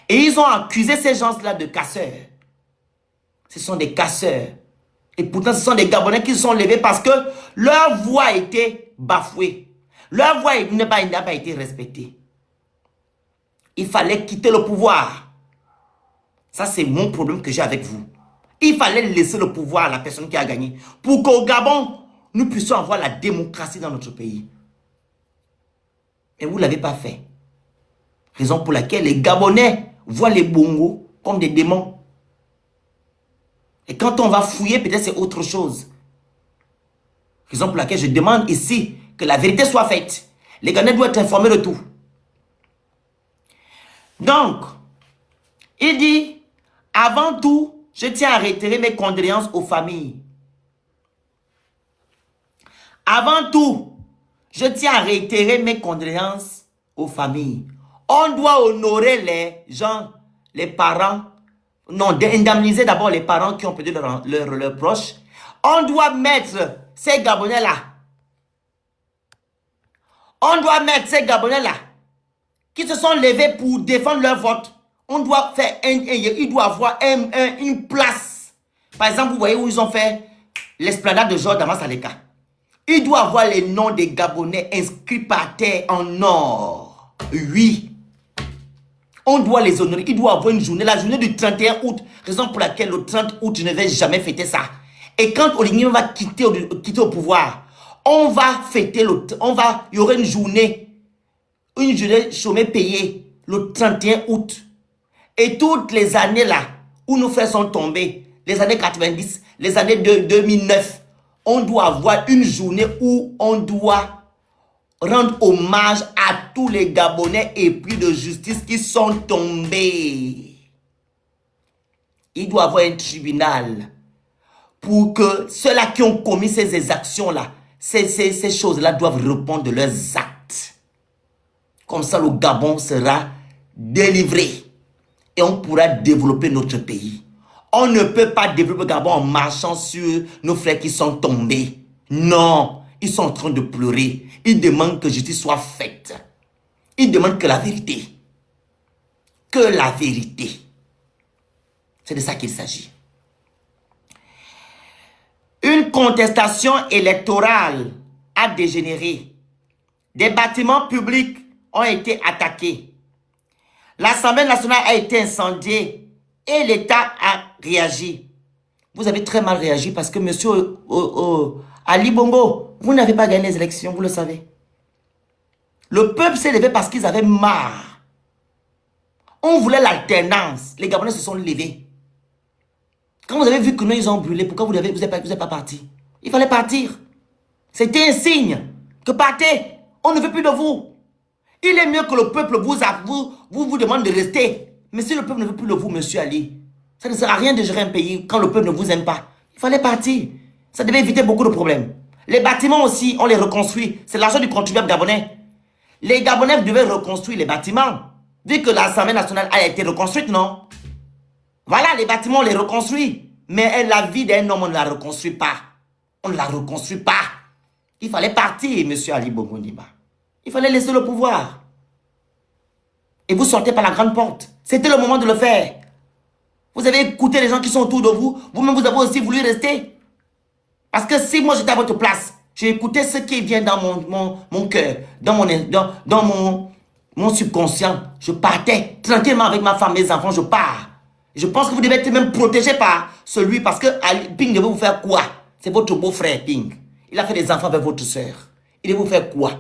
Et ils ont accusé ces gens-là de casseurs. Ce sont des casseurs. Et pourtant, ce sont des Gabonais qui se sont levés parce que leur voix a été bafouée. Leur voix n'a pas été respectée. Il fallait quitter le pouvoir. Ça, c'est mon problème que j'ai avec vous. Il fallait laisser le pouvoir à la personne qui a gagné pour qu'au Gabon, nous puissions avoir la démocratie dans notre pays. Mais vous ne l'avez pas fait. Raison pour laquelle les Gabonais voient les Bongos comme des démons. Et quand on va fouiller, peut-être c'est autre chose. Raison pour laquelle je demande ici que la vérité soit faite. Les Gabonais doivent être informés de tout. Donc, il dit, avant tout, je tiens à réitérer mes condoléances aux familles. Avant tout, je tiens à réitérer mes condoléances aux familles. On doit honorer les gens, les parents. Non, indemniser d'abord les parents qui ont perdu leurs proches. On doit mettre ces Gabonais-là. On doit mettre ces Gabonais-là qui se sont levés pour défendre leur vote. On doit faire il doit avoir une place. Par exemple, vous voyez où ils ont fait l'esplanade de Georges Damas Aleka. Il doit avoir les noms des Gabonais inscrits par terre en or. Oui. On doit les honorer. Il doit avoir une journée, la journée du 31 août. Raison pour laquelle le 30 août, je ne vais jamais fêter ça. Et quand Oligny va quitter au pouvoir, on va fêter, il y aura une journée chômée payée le 31 août. Et toutes les années là, où nos frères sont tombés, les années 90, les années 2009, on doit avoir une journée où on doit rendre hommage à tous les Gabonais épris de justice qui sont tombés. Il doit y avoir un tribunal pour que ceux-là qui ont commis ces exactions-là, ces choses-là doivent répondre de leurs actes. Comme ça, le Gabon sera délivré et on pourra développer notre pays. On ne peut pas développer le Gabon en marchant sur nos frères qui sont tombés. Non, ils sont en train de pleurer. Ils demandent que justice soit faite. Ils demandent que la vérité. Que la vérité. C'est de ça qu'il s'agit. Une contestation électorale a dégénéré. Des bâtiments publics ont été attaqués. L'Assemblée nationale a été incendiée et l'État a réagi. Vous avez très mal réagi parce que monsieur Ali Bongo, vous n'avez pas gagné les élections, vous le savez. Le peuple s'est levé parce qu'ils avaient marre. On voulait l'alternance. Les Gabonais se sont levés. Quand vous avez vu que nous, ils ont brûlé, pourquoi vous n'êtes pas parti? Il fallait partir. C'était un signe que partez. On ne veut plus de vous. Il est mieux que le peuple vous demande de rester. Mais si le peuple ne veut plus de vous, monsieur Ali, ça ne sert à rien de gérer un pays quand le peuple ne vous aime pas. Il fallait partir. Ça devait éviter beaucoup de problèmes. Les bâtiments aussi, on les reconstruit. C'est l'argent du contribuable gabonais. Les Gabonais devaient reconstruire les bâtiments. Vu que l'Assemblée nationale a été reconstruite, non? Voilà, les bâtiments, on les reconstruit. Mais la vie d'un homme, on ne la reconstruit pas. On ne la reconstruit pas. Il fallait partir, monsieur Ali Bongo Ondimba. Il fallait laisser le pouvoir. Et vous sortez par la grande porte. C'était le moment de le faire. Vous avez écouté les gens qui sont autour de vous. Vous-même, vous avez aussi voulu rester. Parce que si moi, j'étais à votre place, j'ai écouté ce qui vient dans mon cœur, dans mon subconscient. Je partais tranquillement avec ma femme, mes enfants, je pars. Je pense que vous devez être même protégé par celui, parce que Ping devait vous faire quoi? C'est votre beau-frère, Ping. Il a fait des enfants avec votre soeur. Il devait vous faire quoi?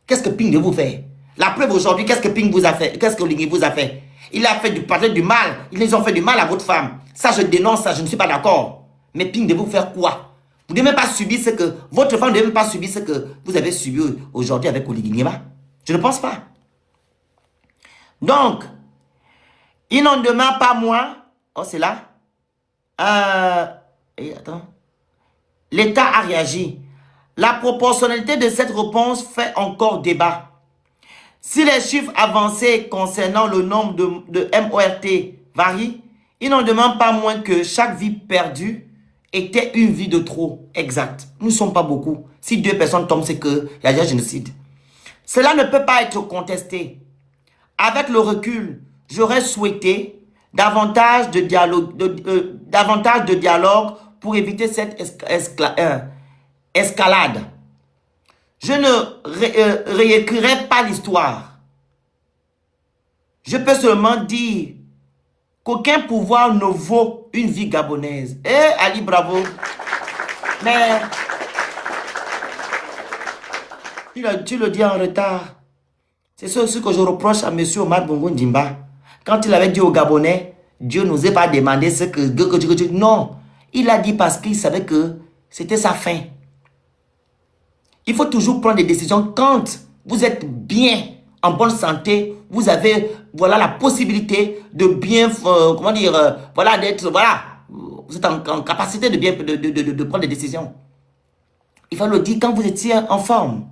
Qu'est-ce que Ping devait vous faire? La preuve aujourd'hui, qu'est-ce que Ping vous a fait? Qu'est-ce que Oligny vous a fait? Il a fait du mal. Ils ont fait du mal à votre femme. Ça, je dénonce ça, je ne suis pas d'accord. Mais Ping devait vous faire quoi? Vous ne devez même pas subir ce que... Votre femme ne devait même pas subir ce que vous avez subi aujourd'hui avec Oligny. Je ne pense pas. Donc, il n'en demeure pas moins... Oh, c'est là. Attends. L'État a réagi. La proportionnalité de cette réponse fait encore débat. Si les chiffres avancés concernant le nombre de MORT varient, il n'en demeure pas moins que chaque vie perdue était une vie de trop. Exact. Nous ne sommes pas beaucoup. Si 2 personnes tombent, c'est qu'il y a déjà génocide. Cela ne peut pas être contesté. Avec le recul, j'aurais souhaité davantage de dialogue pour éviter cette escalade. Je ne réécrirai pas l'histoire. Je peux seulement dire qu'aucun pouvoir ne vaut une vie gabonaise. Eh, Ali, bravo. Mais tu le dis en retard. C'est ce que je reproche à M. Omar Bongo Ndimba. Quand il avait dit aux Gabonais, Dieu ne nous a pas demandé ce que... Non, il a dit parce qu'il savait que c'était sa fin. Il faut toujours prendre des décisions quand vous êtes bien, en bonne santé, vous avez voilà, la possibilité de bien, comment dire, voilà, d'être, voilà, vous êtes en capacité de bien de prendre des décisions. Il faut le dire quand vous étiez en forme.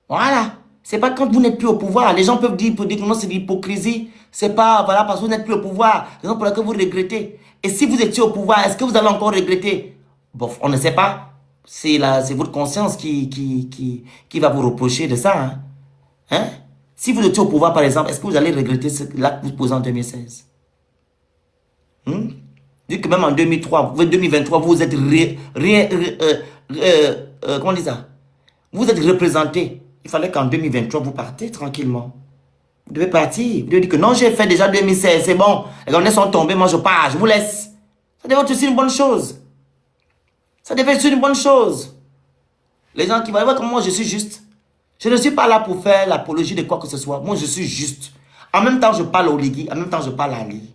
Voilà. C'est pas quand vous n'êtes plus au pouvoir. Les gens peuvent dire que non, c'est de l'hypocrisie. C'est pas, voilà, parce que vous n'êtes plus au pouvoir. Raison pour laquelle vous regrettez. Et si vous étiez au pouvoir, est-ce que vous allez encore regretter? Bon, on ne sait pas. C'est votre conscience qui va vous reprocher de ça. Hein? Hein? Si vous étiez au pouvoir, par exemple, est-ce que vous allez regretter l'acte que vous posez en 2016? Vu que même en 2023, vous êtes comment on dit ça? Vous êtes représenté. Il fallait qu'en 2023, vous partez tranquillement. Vous devez partir. Vous devez dire que non, j'ai fait déjà 2016, c'est bon. Les Gabonais sont tombés, moi je pars, je vous laisse. Ça devait être aussi une bonne chose. Ça devait être une bonne chose. Les gens qui vont voir comment moi je suis juste. Je ne suis pas là pour faire l'apologie de quoi que ce soit. Moi je suis juste. En même temps je parle au Ligui, en même temps je parle à Ali.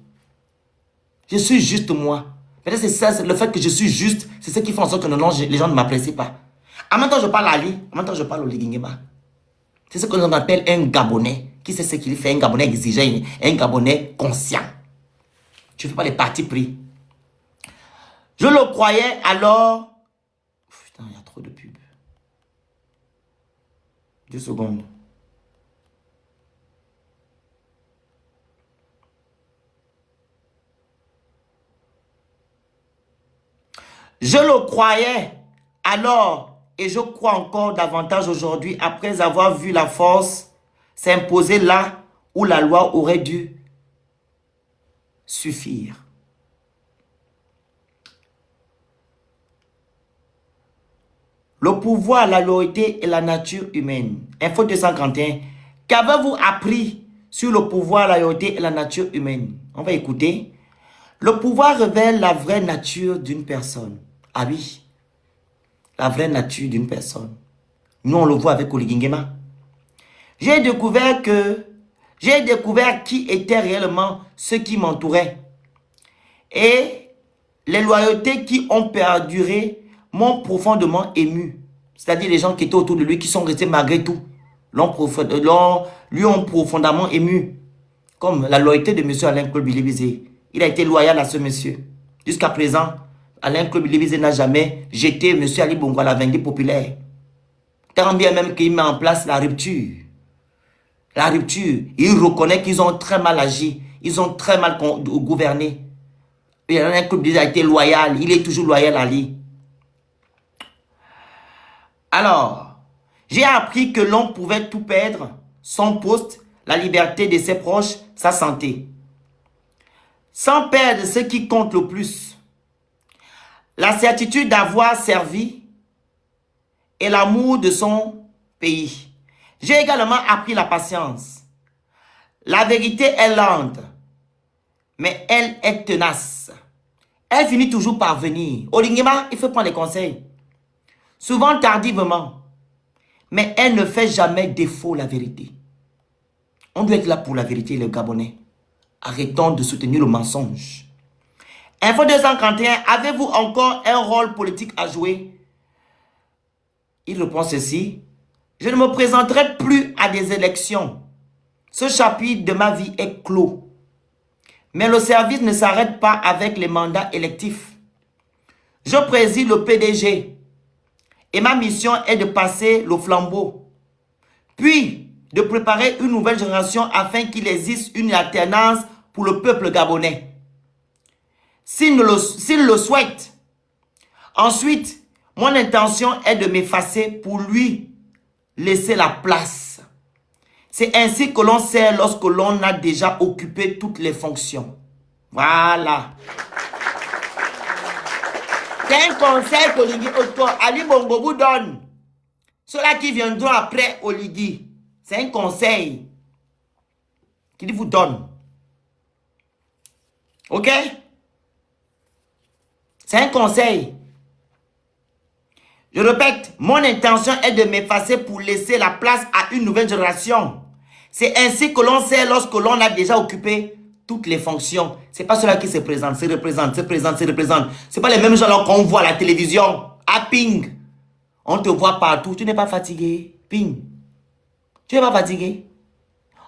Je suis juste moi. Peut-être c'est ça, le fait que je suis juste, c'est ce qui fait en sorte que les gens ne m'apprécient pas. En même temps je parle à Ali, en même temps je parle au Ligui Nguema. C'est ce que l'on appelle un Gabonais. Qui sait ce qu'il fait? Un Gabonais exigeant, un Gabonais conscient. Tu ne fais pas les partis pris. Je le croyais alors... Putain, il y a trop de pubs. 2 secondes. Je le croyais alors... Et je crois encore davantage aujourd'hui, après avoir vu la force s'imposer là où la loi aurait dû suffire. Le pouvoir, la loyauté et la nature humaine. Info 251. Qu'avez-vous appris sur le pouvoir, la loyauté et la nature humaine? On va écouter. Le pouvoir révèle la vraie nature d'une personne. Ah oui. La vraie nature d'une personne. Nous, on le voit avec Oligui Nguema. J'ai découvert qui étaient réellement ceux qui m'entouraient. Et les loyautés qui ont perduré m'ont profondément ému. C'est-à-dire les gens qui étaient autour de lui, qui sont restés malgré tout, lui ont profondément ému. Comme la loyauté de M. Alain-Claude Bilibizé. Il a été loyal à ce monsieur. Jusqu'à présent, Alain-Claude Bilibizé n'a jamais jeté M. Ali Bongo à la vindicte populaire. Tant bien même qu'il met en place la rupture. La rupture. Il reconnaît qu'ils ont très mal agi. Ils ont très mal gouverné. Alain-Claude Bilibizé a été loyal. Il est toujours loyal à lui. Alors, j'ai appris que l'on pouvait tout perdre. Son poste, la liberté de ses proches, sa santé. Sans perdre ce qui compte le plus. La certitude d'avoir servi et l'amour de son pays. J'ai également appris la patience. La vérité est lente, mais elle est tenace. Elle finit toujours par venir. Oligui Nguema, il faut prendre les conseils. Souvent tardivement, mais elle ne fait jamais défaut la vérité. On doit être là pour la vérité, les Gabonais. Arrêtons de soutenir le mensonge. Info 231, avez-vous encore un rôle politique à jouer? Il répond ceci. Je ne me présenterai plus à des élections. Ce chapitre de ma vie est clos. Mais le service ne s'arrête pas avec les mandats électifs. Je préside le PDG. Et ma mission est de passer le flambeau. Puis, de préparer une nouvelle génération afin qu'il existe une alternance pour le peuple gabonais. S'il le souhaite. Ensuite, mon intention est de m'effacer pour lui laisser la place. C'est ainsi que l'on sait lorsque l'on a déjà occupé toutes les fonctions. Voilà. C'est un conseil que Ali Bongo vous donne. Ceux-là qui viendront après Olidi, c'est un conseil qu'il vous donne. Ok? C'est un conseil. Je répète, mon intention est de m'effacer pour laisser la place à une nouvelle génération. C'est ainsi que l'on sait lorsque l'on a déjà occupé toutes les fonctions. Ce n'est pas ceux-là qui se présentent, se représentent, se présentent, se représentent. Ce n'est pas les mêmes gens qu'on voit à la télévision. À Ping. On te voit partout. Tu n'es pas fatigué. Ping. Tu n'es pas fatigué.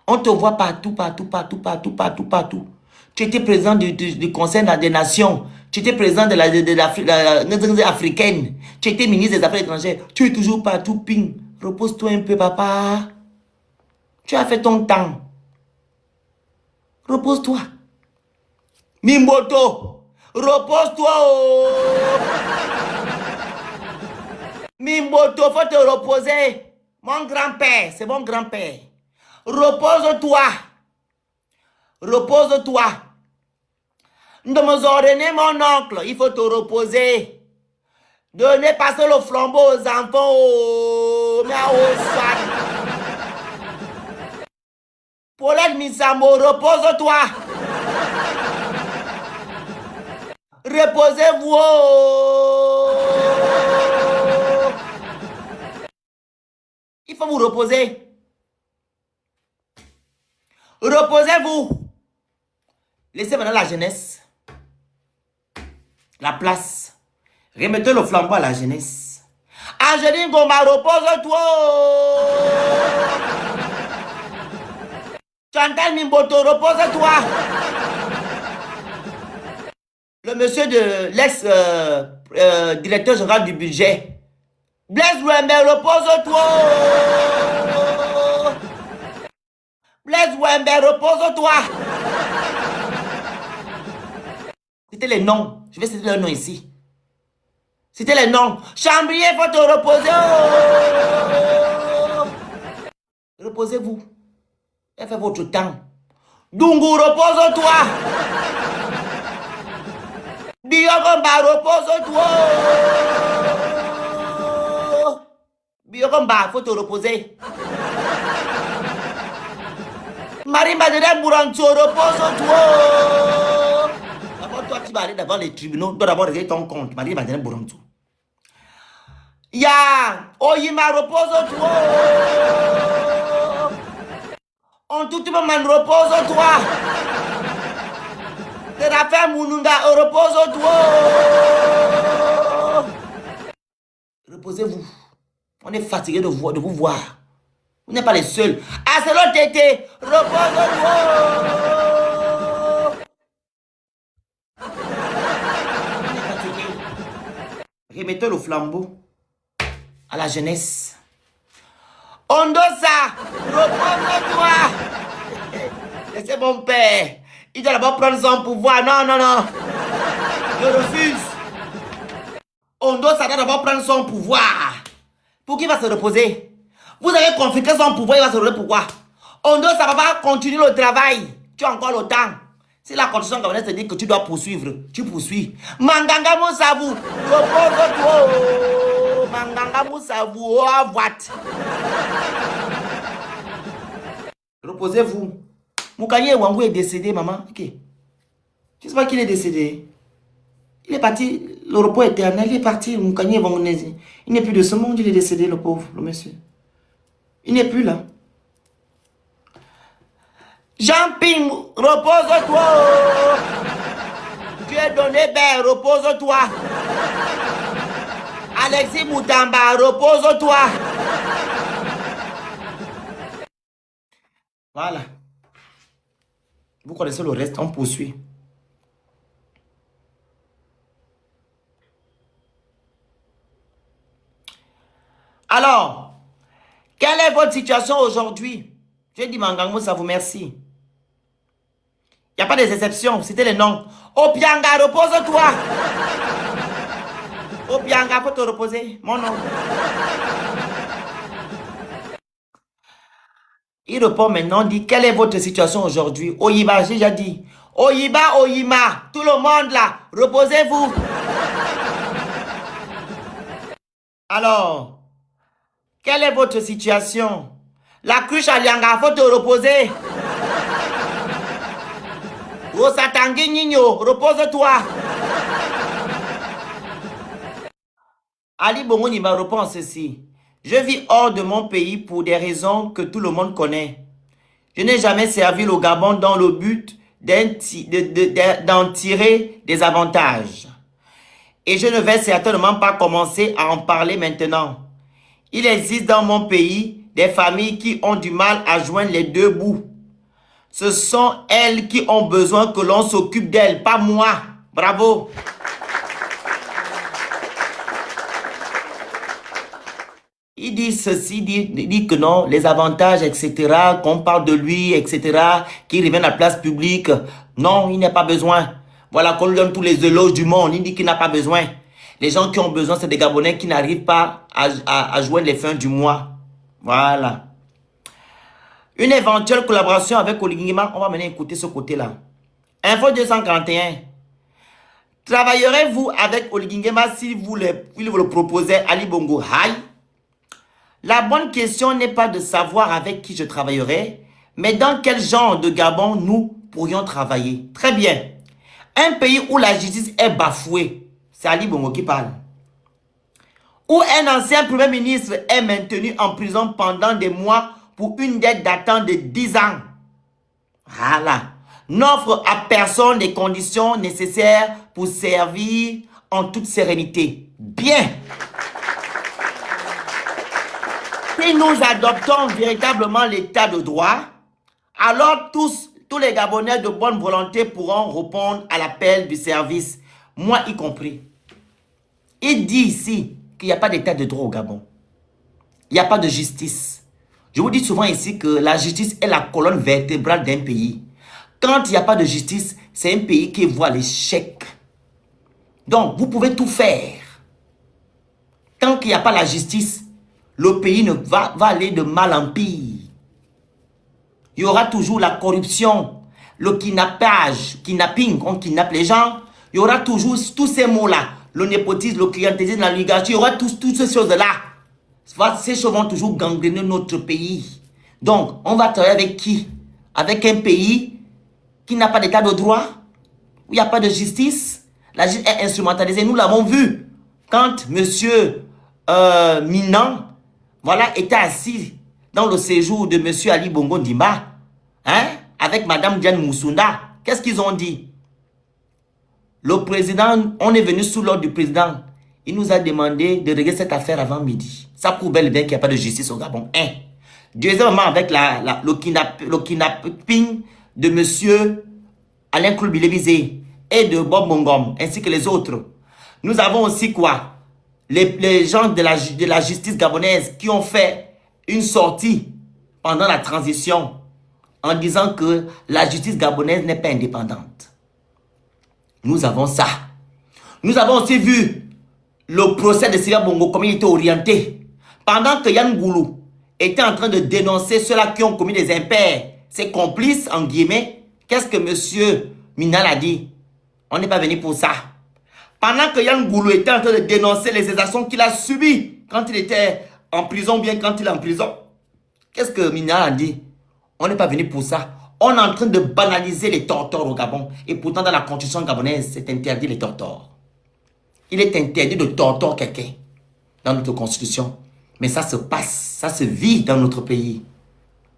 On te voit partout, partout, partout, partout, partout, partout. Tu étais président du Conseil des Nations. Tu étais président de l'Afrique africaine. Tu étais ministre des Affaires étrangères. Tu es toujours partout, Ping. Repose-toi un peu, papa. Tu as fait ton temps. Repose-toi. Mimboto, repose-toi. Oh. Mimboto, faut te reposer. Mon grand-père, c'est mon grand-père. Repose-toi. Repose-toi. De me ordonner, mon oncle, il faut te reposer. Donnez passer le flambeau aux enfants. Oh. Paulette Misambo, repose-toi. Reposez-vous. Il faut vous reposer. Reposez-vous. Laissez maintenant la jeunesse. La place. Remettez le flambeau à la jeunesse. Angéline Goma, repose-toi. Chantal Mimboto, repose-toi. Le monsieur de l'ex-directeur général du budget. Blaise Wembe, repose-toi. Blaise Wembe, repose-toi. C'était les noms. Je vais citer le nom ici. C'était les noms. Chambrier, il faut te reposer. Reposez-vous. Et faites votre temps. Dungu, repose-toi. Biogomba, repose-toi. Biogomba, il faut te reposer. Marie Madeleine Bourancho, repose-toi. D'abord, toi, tu vas aller devant les tribunaux. Tu dois d'abord régler ton compte. Marie Madeleine Bourancho. Ya, Oyima, repose-toi. En tout moment, repose-toi. Raphaël Moununga, repose-toi. Reposez-vous. On est fatigué de vous voir. Vous n'êtes pas les seuls. Aselo Tété, repose-toi. On est fatigué. Remettez le flambeau à la jeunesse. Ondosa, repose-toi. Laissez mon père. Il doit d'abord prendre son pouvoir. Non, non, non. Je refuse. Ondosa doit d'abord prendre son pouvoir. Pour qui va se reposer? Vous avez confisqué son pouvoir, il va se reposer pourquoi? Ondosa va pas continuer le travail. Tu as encore le temps. Si la constitution gabonaise te dit que tu dois poursuivre, tu poursuis. Manganga Moussavu, repose-toi. Manganga Moussavu, oh, voite. Reposez-vous. Moukanye Wangou est décédé, maman. Ok. Je ne sais pas qu'il est décédé. Il est parti, le repos éternel, il est parti. Moukanye Wangou, il n'est plus de ce monde, il est décédé, le pauvre, le monsieur. Il n'est plus là. Jean-Ping, repose-toi. Tu es donné, ben, repose-toi. Alexis Moutamba, repose-toi. Voilà. Vous connaissez le reste, on poursuit. Alors, quelle est votre situation aujourd'hui? J'ai dit Mangango, ça vous merci. Il n'y a pas des exceptions, c'était les noms. Opianga, repose-toi. Opianga, faut te reposer, mon nom. Il répond maintenant, dit, quelle est votre situation aujourd'hui? Oyiba, j'ai déjà dit. Oyiba, Oyima, tout le monde là, reposez-vous. Alors, Quelle est votre situation? La cruche à Lianga, faut te reposer. Rosatangi Nino, repose-toi. Ali Bongo Ndimba répond ceci. Je vis hors de mon pays pour des raisons que tout le monde connaît. Je n'ai jamais servi le Gabon dans le but d'en tirer des avantages. Et je ne vais certainement pas commencer à en parler maintenant. Il existe dans mon pays des familles qui ont du mal à joindre les deux bouts. Ce sont elles qui ont besoin que l'on s'occupe d'elles, pas moi. Bravo. Il dit ceci, il dit que non, les avantages, etc., qu'on parle de lui, etc., qu'il revienne à la place publique. Non, il n'a pas besoin. Voilà, qu'on lui donne tous les éloges du monde. Il dit qu'il n'a pas besoin. Les gens qui ont besoin, c'est des Gabonais qui n'arrivent pas à joindre les fins du mois. Voilà. Une éventuelle collaboration avec Oligui Nguema, on va maintenant écouter ce côté-là. Info 241. Travaillerez-vous avec Oligui Nguema si vous le proposez Ali Bongo? Aïe. La bonne question n'est pas de savoir avec qui je travaillerai, mais dans quel genre de Gabon nous pourrions travailler. Très bien. Un pays où la justice est bafouée, c'est Ali Bongo qui parle. Où un ancien premier ministre est maintenu en prison pendant des mois pour une dette datant de 10 ans. Voilà. N'offre à personne les conditions nécessaires pour servir en toute sérénité. Bien. Si nous adoptons véritablement l'état de droit, alors tous les Gabonais de bonne volonté pourront répondre à l'appel du service, moi y compris. Il dit ici qu'il n'y a pas d'état de droit au Gabon. Il n'y a pas de justice. Je vous dis souvent ici que la justice est la colonne vertébrale d'un pays. Quand il n'y a pas de justice, c'est un pays qui voit l'échec. Donc, vous pouvez tout faire. Tant qu'il n'y a pas la justice, le pays va aller de mal en pire. Il y aura toujours la corruption, le kidnapping, on kidnappe les gens. Il y aura toujours tous ces mots-là. Le népotisme, le clientélisme, la ligature, il y aura toutes ces choses-là. Ces choses vont toujours gangréner notre pays. Donc, on va travailler avec qui? Avec un pays qui n'a pas d'état de droit, où il n'y a pas de justice. La justice est instrumentalisée. Nous l'avons vu. Quand monsieur Minan, voilà, était assis dans le séjour de monsieur Ali Bongo Ndimba, hein, avec madame Diane Moussunda, qu'est-ce qu'ils ont dit? Le président, on est venu sous l'ordre du président. Il nous a demandé de régler cette affaire avant midi. Ça prouve bel et bien qu'il n'y a pas de justice au Gabon. Un. Deuxièmement, avec le kidnapping de monsieur Alain Koulibaly et de Bob Mongom, ainsi que les autres. Nous avons aussi quoi? Les gens de la justice gabonaise qui ont fait une sortie pendant la transition en disant que la justice gabonaise n'est pas indépendante. Nous avons ça. Nous avons aussi vu le procès de Sylvia Bongo, comment il était orienté. Pendant que Yann Goulou était en train de dénoncer ceux-là qui ont commis des impairs, ses complices, en guillemets, qu'est-ce que monsieur Minal a dit? On n'est pas venu pour ça. Pendant que Yann Goulou était en train de dénoncer les exactions qu'il a subies quand il était en prison, bien quand il est en prison, qu'est-ce que Minal a dit? On n'est pas venu pour ça. On est en train de banaliser les torteurs au Gabon. Et pourtant, dans la constitution gabonaise, c'est interdit les torteurs. Il est interdit de torturer quelqu'un dans notre constitution. Mais ça se passe, ça se vit dans notre pays.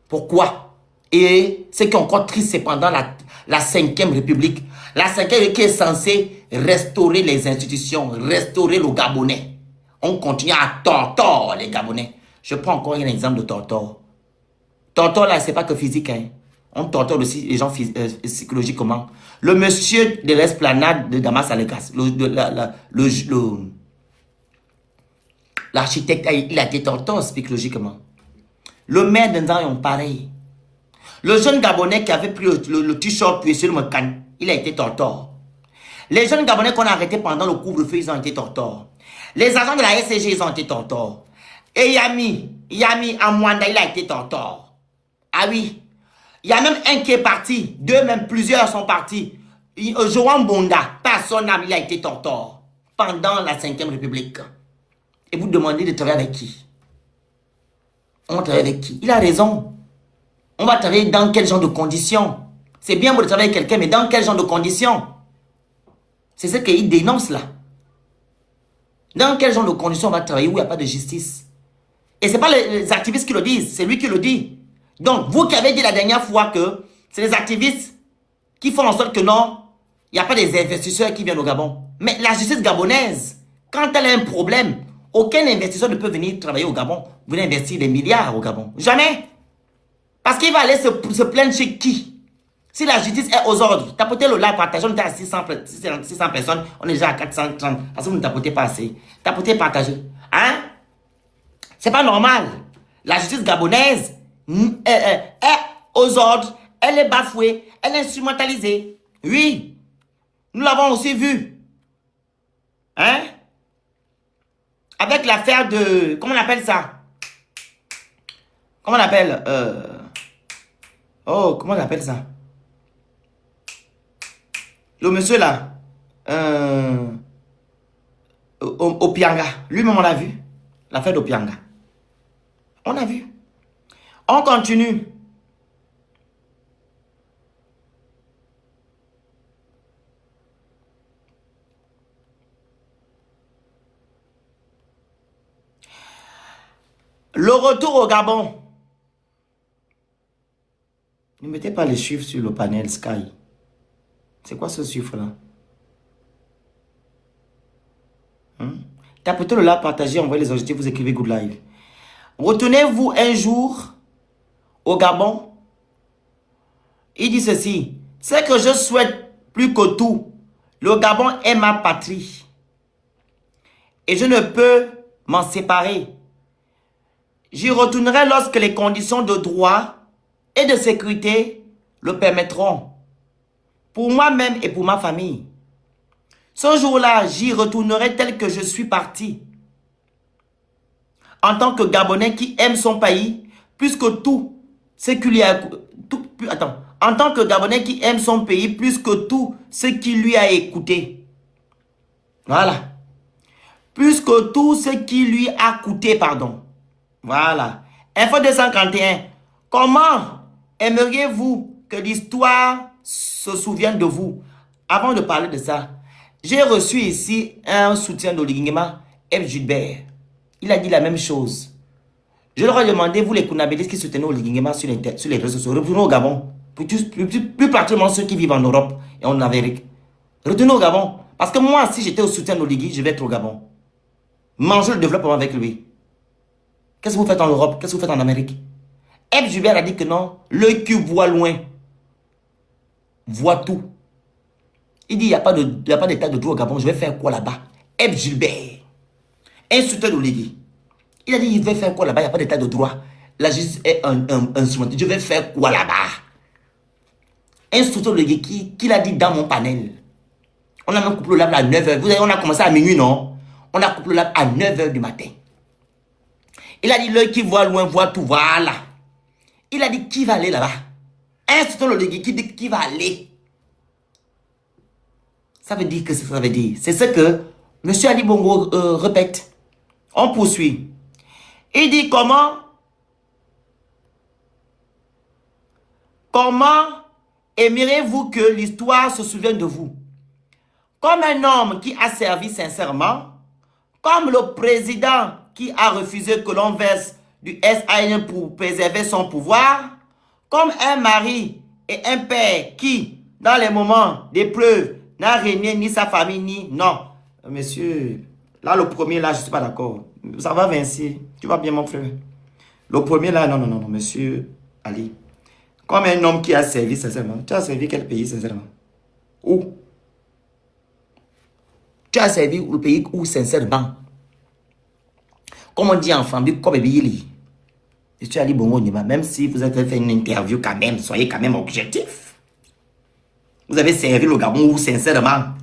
Pourquoi? Et ce qui est encore triste, c'est pendant la 5e République. La 5e République est censée restaurer les institutions, restaurer le Gabonais. On continue à torturer les Gabonais. Je prends encore un exemple de torture. Torture là, c'est pas que physique, hein. On torture aussi les gens psychologiquement. Le monsieur de l'esplanade de Damas Alegas, l'architecte, il a été torturé psychologiquement. Le maire d'Nzanyon, pareil. Le jeune Gabonais qui avait pris le t-shirt puis sur le Mekan, il a été torturé. Les jeunes Gabonais qu'on a arrêtés pendant le couvre-feu, ils ont été torturés. Les agents de la SCG, ils ont été torturés. Et Yami Amwanda, il a été torturé. Ah oui. Il y a même un qui est parti. Deux, même plusieurs sont partis. Joan Bonda, personne n'a, il a été torturé pendant la 5e République. Et vous demandez de travailler avec qui? On va travailler avec qui? Il a raison. On va travailler dans quel genre de conditions? C'est bien de travailler avec quelqu'un, mais dans quel genre de conditions? C'est ce qu'il dénonce là. Dans quel genre de conditions on va travailler où il n'y a pas de justice? Et ce n'est pas les activistes qui le disent, c'est lui qui le dit. Donc, vous qui avez dit la dernière fois que c'est les activistes qui font en sorte que non, il n'y a pas des investisseurs qui viennent au Gabon. Mais la justice gabonaise, quand elle a un problème, aucun investisseur ne peut venir travailler au Gabon, venir investir des milliards au Gabon. Jamais. Parce qu'il va aller se plaindre chez qui? Si la justice est aux ordres, tapotez le live, partagez, on était à 600 personnes, on est déjà à 430, parce que vous ne tapotez pas assez. Tapotez, partagez. Hein? C'est pas normal. La justice gabonaise est aux ordres, elle est bafouée, elle est instrumentalisée. Oui. Nous l'avons aussi vu. Hein? Avec l'affaire de... Comment on appelle ça? Comment on appelle? Oh, comment on appelle ça? Le monsieur là. Opianga. Lui-même, on a vu. L'affaire d'Opianga. On a vu. On continue. Le retour au Gabon. Ne mettez pas les chiffres sur le panel Sky. C'est quoi ce chiffre-là? Tapez-le là, partagez, envoyez les objectifs, vous écrivez Good Live. Retournez-vous un jour au Gabon. Il dit ceci. C'est que je souhaite plus que tout. Le Gabon est ma patrie. Et je ne peux m'en séparer. J'y retournerai lorsque les conditions de droit et de sécurité le permettront. Pour moi-même et pour ma famille. Ce jour-là, j'y retournerai tel que je suis parti. En tant que Gabonais qui aime son pays, plus que tout ce qui lui a... En tant que Gabonais qui aime son pays, plus que tout ce qui lui a écouté. Voilà. Plus que tout ce qui lui a coûté, pardon. Voilà. Info 251. Comment aimeriez-vous que l'histoire se souvienne de vous? Avant de parler de ça, j'ai reçu ici un soutien d'Oligingema, F. Gilbert. Il a dit la même chose. Je leur ai demandé, vous les Kounabélis qui soutenez Oligingema sur les réseaux sociaux, retournez au Gabon. Plus particulièrement ceux qui vivent en Europe et en Amérique. Retournez au Gabon. Parce que moi, si j'étais au soutien d'Oligui, je vais être au Gabon. Manger le développement avec lui. Qu'est-ce que vous faites en Europe? Qu'est-ce que vous faites en Amérique? F. Gilbert a dit que non, l'œil qui voit loin, voit tout. Il dit, il n'y a pas d'état de droit au Gabon, je vais faire quoi là-bas? F. Gilbert, instructeur d'Oligui. Il a dit, il va faire quoi là-bas? Il n'y a pas d'état de droit. La justice est un instrument. Je vais faire quoi là-bas? Instructeur d'Oligui qui l'a dit dans mon panel. On a même coupé le lab à 9h. Vous savez, on a commencé à minuit, non? On a coupé le lab à 9h du matin. Il a dit, l'œil qui voit loin, voit tout. Voilà. Il a dit, qui va aller là-bas? Instructeur d'Oligui qui dit, qui va aller? Ça veut dire que ça veut dire. C'est ce que M. Ali Bongo répète. On poursuit. Il dit comment aimeriez-vous que l'histoire se souvienne de vous? Comme un homme qui a servi sincèrement, comme le président qui a refusé que l'on verse du SAN pour préserver son pouvoir, comme un mari et un père qui, dans les moments d'épreuve, n'a régné ni sa famille, ni... Non, monsieur, là, le premier, là, je ne suis pas d'accord. Ça va, Vinci? Tu vas bien, mon frère? Le premier, là, non, monsieur Ali. Comme un homme qui a servi sincèrement. Tu as servi quel pays, sincèrement? Où? Tu as servi le pays où, sincèrement? Comme on dit en famille, comme Bili. Monsieur Ali Bongo Ndima, même si vous avez fait une interview quand même, soyez quand même objectif. Vous avez servi le Gabon où, sincèrement?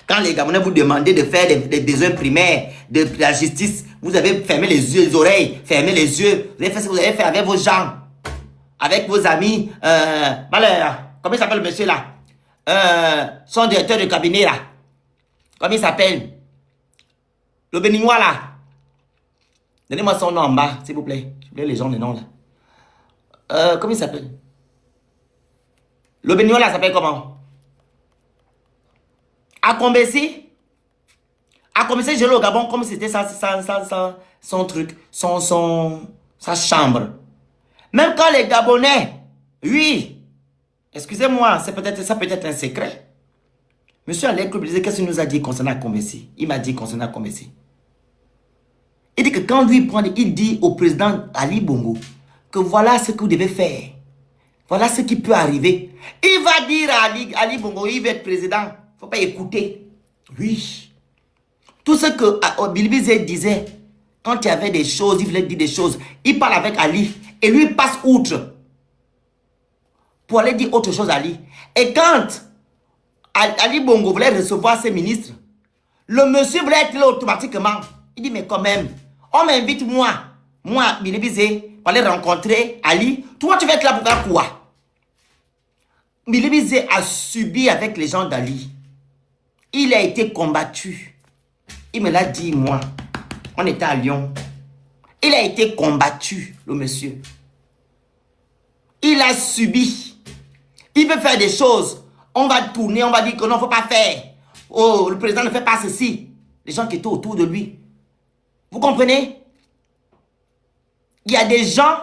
Quand les Gabonais vous demandaient de faire des besoins primaires, de la justice, vous avez fermé les yeux, les oreilles, fermé les yeux. Vous avez fait ce que vous avez fait avec vos gens, avec vos amis. Comment il s'appelle le monsieur là? Son directeur de cabinet là. Comment il s'appelle? Le Béninois là. Donnez-moi son nom en bas, s'il vous plaît. Les gens, les noms là. Comment il s'appelle? Le Béninois là s'appelle comment? Akombesi? Akombesi, je l'ai au Gabon comme c'était son truc, sa chambre. Même quand les Gabonais, oui, excusez-moi, ça peut être un secret. Monsieur Alain Club disait, qu'est-ce qu'il nous a dit concernant Akombesi? Il m'a dit concernant Akombesi. Il dit que quand lui prend, il dit au président Ali Bongo que voilà ce que vous devez faire. Voilà ce qui peut arriver. Il va dire à Ali Bongo, il va être président. Il ne faut pas écouter. Oui. Tout ce que Bilibizé disait, quand il y avait des choses, il voulait dire des choses. Il parle avec Ali et lui passe outre pour aller dire autre chose à Ali. Et quand Ali Bongo voulait recevoir ses ministres, le monsieur voulait être là automatiquement. Il dit, mais quand même, on m'invite moi, Bilibizé, pour aller rencontrer Ali. Toi, tu vas être là pour faire quoi? Bilibizé a subi avec les gens d'Ali. Il a été combattu. Il me l'a dit, moi. On était à Lyon. Il a été combattu, le monsieur. Il a subi. Il veut faire des choses. On va tourner, on va dire que non, il ne faut pas faire. Oh, le président ne fait pas ceci. Les gens qui étaient autour de lui. Vous comprenez? Il y a des gens,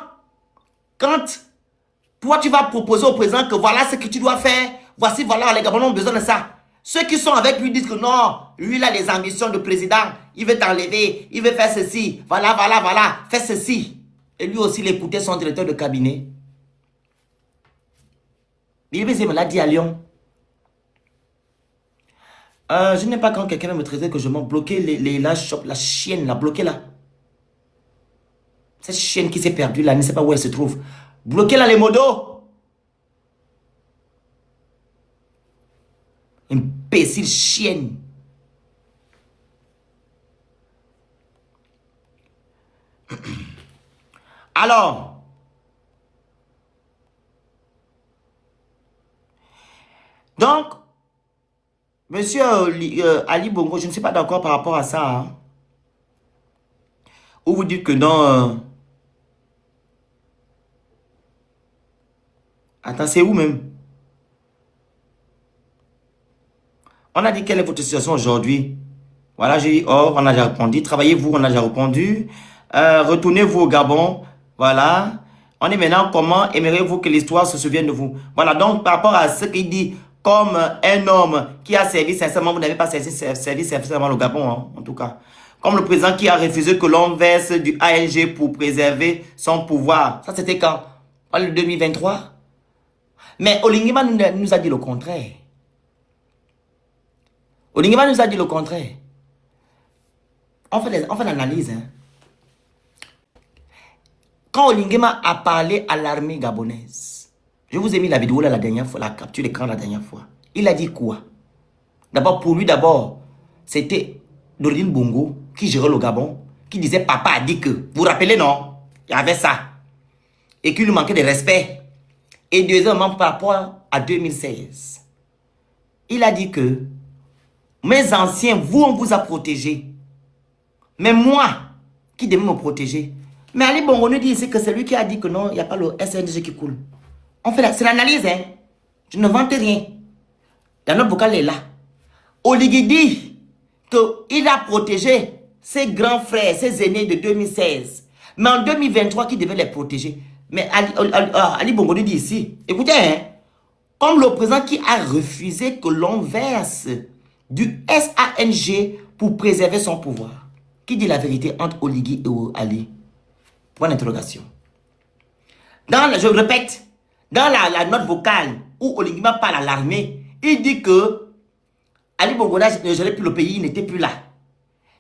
quand toi tu vas proposer au président que voilà ce que tu dois faire, voici, voilà, les Gabonais ont besoin de ça. Ceux qui sont avec lui disent que non, lui il a les ambitions de président, il veut t'enlever, il veut faire ceci, voilà, fais ceci. Et lui aussi, il écoutait son directeur de cabinet. Il me l'a dit à Lyon. Je n'aime pas quand quelqu'un me traiter que je m'en bloqué la chienne, la bloquée là. Cette chienne qui s'est perdue là, ne sait pas où elle se trouve. Bloquez là les modos. Imbécile chienne. Alors, donc, monsieur Ali Bongo, je ne suis pas d'accord par rapport à ça. Hein. Ou vous dites que non. Attends, c'est où même? On a dit quelle est votre situation aujourd'hui? Voilà, j'ai dit, oh, on a déjà répondu. Travaillez-vous, on a déjà répondu. Retournez-vous au Gabon. Voilà. On est maintenant, comment aimeriez-vous que l'histoire se souvienne de vous? Voilà, donc par rapport à ce qu'il dit, comme un homme qui a servi sincèrement, vous n'avez pas servi sincèrement le Gabon, hein, en tout cas. Comme le président qui a refusé que l'on verse du ANG pour préserver son pouvoir. Ça, c'était quand? En 2023? Mais Olingima nous a dit le contraire. Olingima nous a dit le contraire. On fait l'analyse. Hein. Quand Olingima a parlé à l'armée gabonaise, je vous ai mis la vidéo là la dernière fois, la capture d'écran la dernière fois. Il a dit quoi? D'abord, pour lui, c'était Dorine Bongo qui gérait le Gabon, qui disait papa a dit que. Vous vous rappelez, non? Il y avait ça. Et qu'il lui manquait de respect. Et deuxièmement, par rapport à 2016, il a dit que mes anciens, vous, on vous a protégé. Mais moi, qui devais me protéger? Mais Ali Bongo nous dit ici que c'est lui qui a dit que non, il n'y a pas le SNG qui coule. C'est l'analyse, hein. Je ne vante rien. La note vocale est là. Oligui dit qu'il a protégé ses grands frères, ses aînés de 2016. Mais en 2023, qui devait les protéger? Mais Ali Bongo nous dit ici, écoutez, hein, comme le président qui a refusé que l'on verse du SANG pour préserver son pouvoir. Qui dit la vérité entre Oligui et Ali? Point d'interrogation. Je répète, dans la note vocale où Oligui parle à l'armée, il dit que Ali Bongo ne gérait plus le pays, il n'était plus là.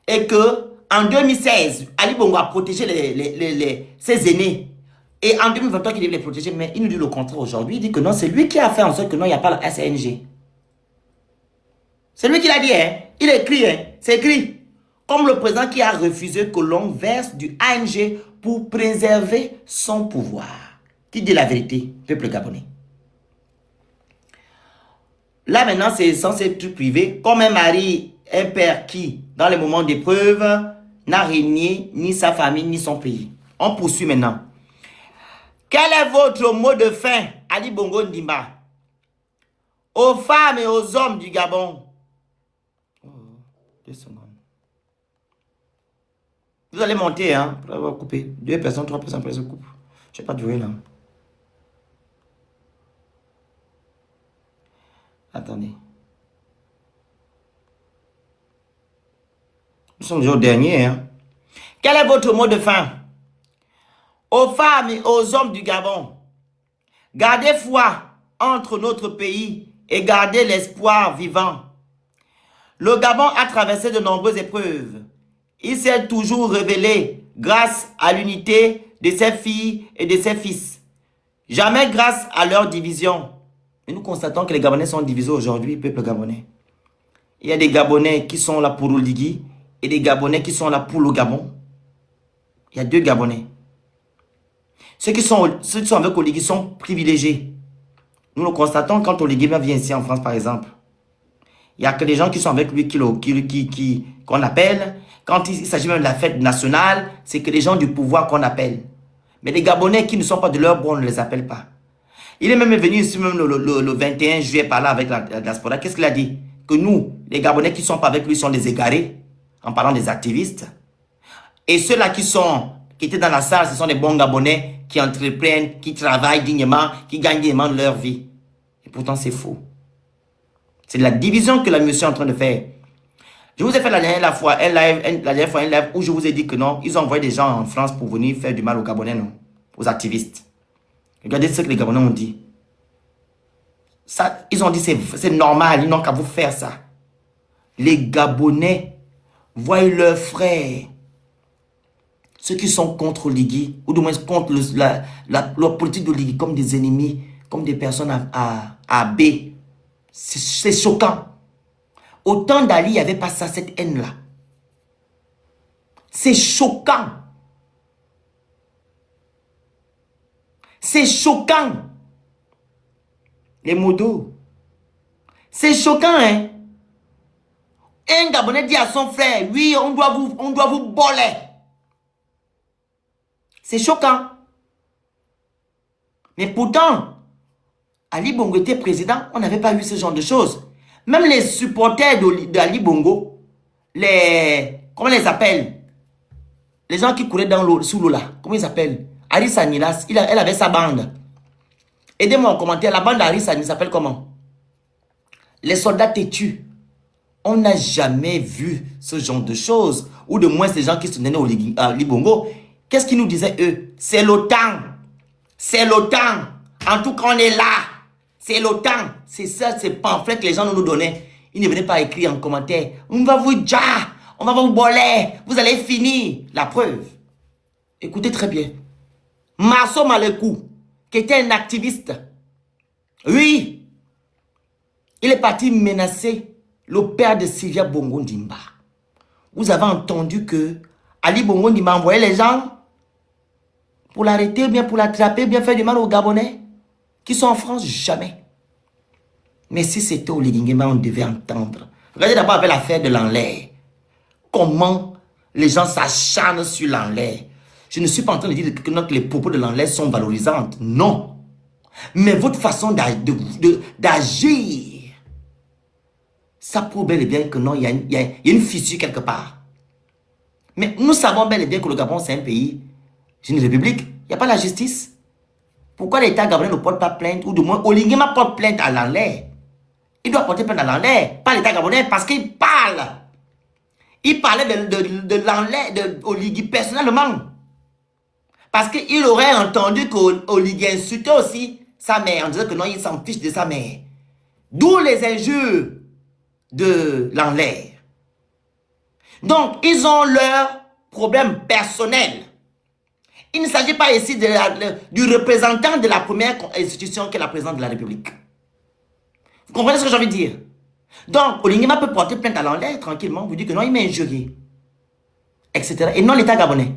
Et que en 2016, Ali Bongo a protégé ses aînés. Et en 2023, il devait les protéger, mais il nous dit le contraire aujourd'hui. Il dit que non, c'est lui qui a fait en sorte que non, il n'y a pas le SNG. C'est lui qui l'a dit, hein. Il a écrit, hein. C'est écrit. Comme le président qui a refusé que l'on verse du ANG pour préserver son pouvoir. Qui dit la vérité, peuple gabonais. Là maintenant, c'est censé être privé. Comme un mari, un père qui, dans les moments d'épreuve, n'a régné ni sa famille, ni son pays. On poursuit maintenant. Quel est votre mot de fin, Ali Bongo Ndimba, aux femmes et aux hommes du Gabon? 2 secondes. Vous allez monter, hein, pour avoir coupé. 2 personnes, 3 personnes, après je coupe. Je n'ai pas duré là. Attendez. Nous sommes déjà au dernier, hein. Quel est votre mot de fin? Aux femmes et aux hommes du Gabon, gardez foi entre notre pays et gardez l'espoir vivant. Le Gabon a traversé de nombreuses épreuves. Il s'est toujours révélé grâce à l'unité de ses filles et de ses fils. Jamais grâce à leur division. Et nous constatons que les Gabonais sont divisés aujourd'hui, peuple gabonais. Il y a des Gabonais qui sont là pour l'Oligui et des Gabonais qui sont là pour le Gabon. Il y a 2 Gabonais. Ceux qui sont avec Oligui sont privilégiés. Nous le constatons quand Oligui vient ici en France, par exemple. Il n'y a que les gens qui sont avec lui qu'on appelle. Quand il s'agit même de la fête nationale, c'est que les gens du pouvoir qu'on appelle. Mais les Gabonais qui ne sont pas de leur bon, on ne les appelle pas. Il est même venu ici même le 21 juillet par là avec la diaspora. Qu'est-ce qu'il a dit? Que nous, les Gabonais qui ne sont pas avec lui sont des égarés, en parlant des activistes. Et ceux-là qui étaient dans la salle, ce sont des bons Gabonais qui entreprennent, qui travaillent dignement, qui gagnent dignement leur vie. Et pourtant, c'est faux. C'est la division que la monsieur est en train de faire. Je vous ai fait la dernière fois un live où je vous ai dit que non, ils ont envoyé des gens en France pour venir faire du mal aux Gabonais, non, aux activistes. Regardez ce que les Gabonais ont dit. Ça, ils ont dit c'est normal, ils n'ont qu'à vous faire ça. Les Gabonais voient leurs frères, ceux qui sont contre l'Oligui, ou du moins contre la politique de l'Oligui, comme des ennemis, comme des personnes à B. C'est choquant. Au temps d'Ali, il n'y avait pas ça, cette haine-là. C'est choquant. C'est choquant. Les modos. C'est choquant, hein. Un Gabonais dit à son frère, oui, on doit vous boler. C'est choquant. Mais pourtant, Ali Bongo était président, on n'avait pas eu ce genre de choses. Même les supporters d'Ali Bongo, comment on les appelle? Les gens qui couraient sous l'eau là, comment ils s'appellent? Arissa Nilas, elle avait sa bande. Aidez-moi en commentaire, la bande d'Arissa Nilas s'appelle comment? Les soldats têtus. On n'a jamais vu ce genre de choses. Ou de moins ces gens qui se tenaient au Ali Bongo. Qu'est-ce qu'ils nous disaient eux? C'est l'OTAN. C'est l'OTAN. En tout cas, on est là. C'est l'OTAN. C'est ça, ces pamphlets que les gens nous donnaient. Ils ne venaient pas écrire en commentaire. On va vous dire, on va vous boler. Vous allez finir. La preuve. Écoutez très bien. Marceau Malekou, qui était un activiste. Oui. Il est parti menacer le père de Sylvia Bongo Ndimba. Vous avez entendu que Ali Bongo Ndimba envoyait les gens pour l'arrêter, bien pour l'attraper, bien faire du mal aux Gabonais qui sont en France, jamais. Mais si c'était au Ligingema, on devait entendre. Regardez d'abord avec l'affaire de l'Anlais. Comment les gens s'acharnent sur l'Anlais. Je ne suis pas en train de dire que les propos de l'Anlais sont valorisants. Non. Mais votre façon d'agir, ça prouve bel et bien que non, il y a une fissure quelque part. Mais nous savons bel et bien que le Gabon, c'est un pays, c'est une république. Il n'y a pas la justice. Pourquoi l'État gabonais ne porte pas plainte, ou du moins Oligema porte plainte à l'Anlais? Il doit porter plainte à l'Anlais, pas l'État gabonais, parce qu'il parle. Il parlait de l'Anlais, de Oligui personnellement. Parce qu'il aurait entendu qu'Oligui insultait aussi sa mère, en disant que non, il s'en fiche de sa mère. D'où les injures de l'Anlais. Donc, ils ont leurs problèmes personnels. Il ne s'agit pas ici du représentant de la première institution qui est la présidente de la République. Vous comprenez ce que j'ai envie de dire? Donc, Oligema peut porter plainte à l'Anlais tranquillement, vous dire que non, il m'a injurié, etc. Et non l'État gabonais.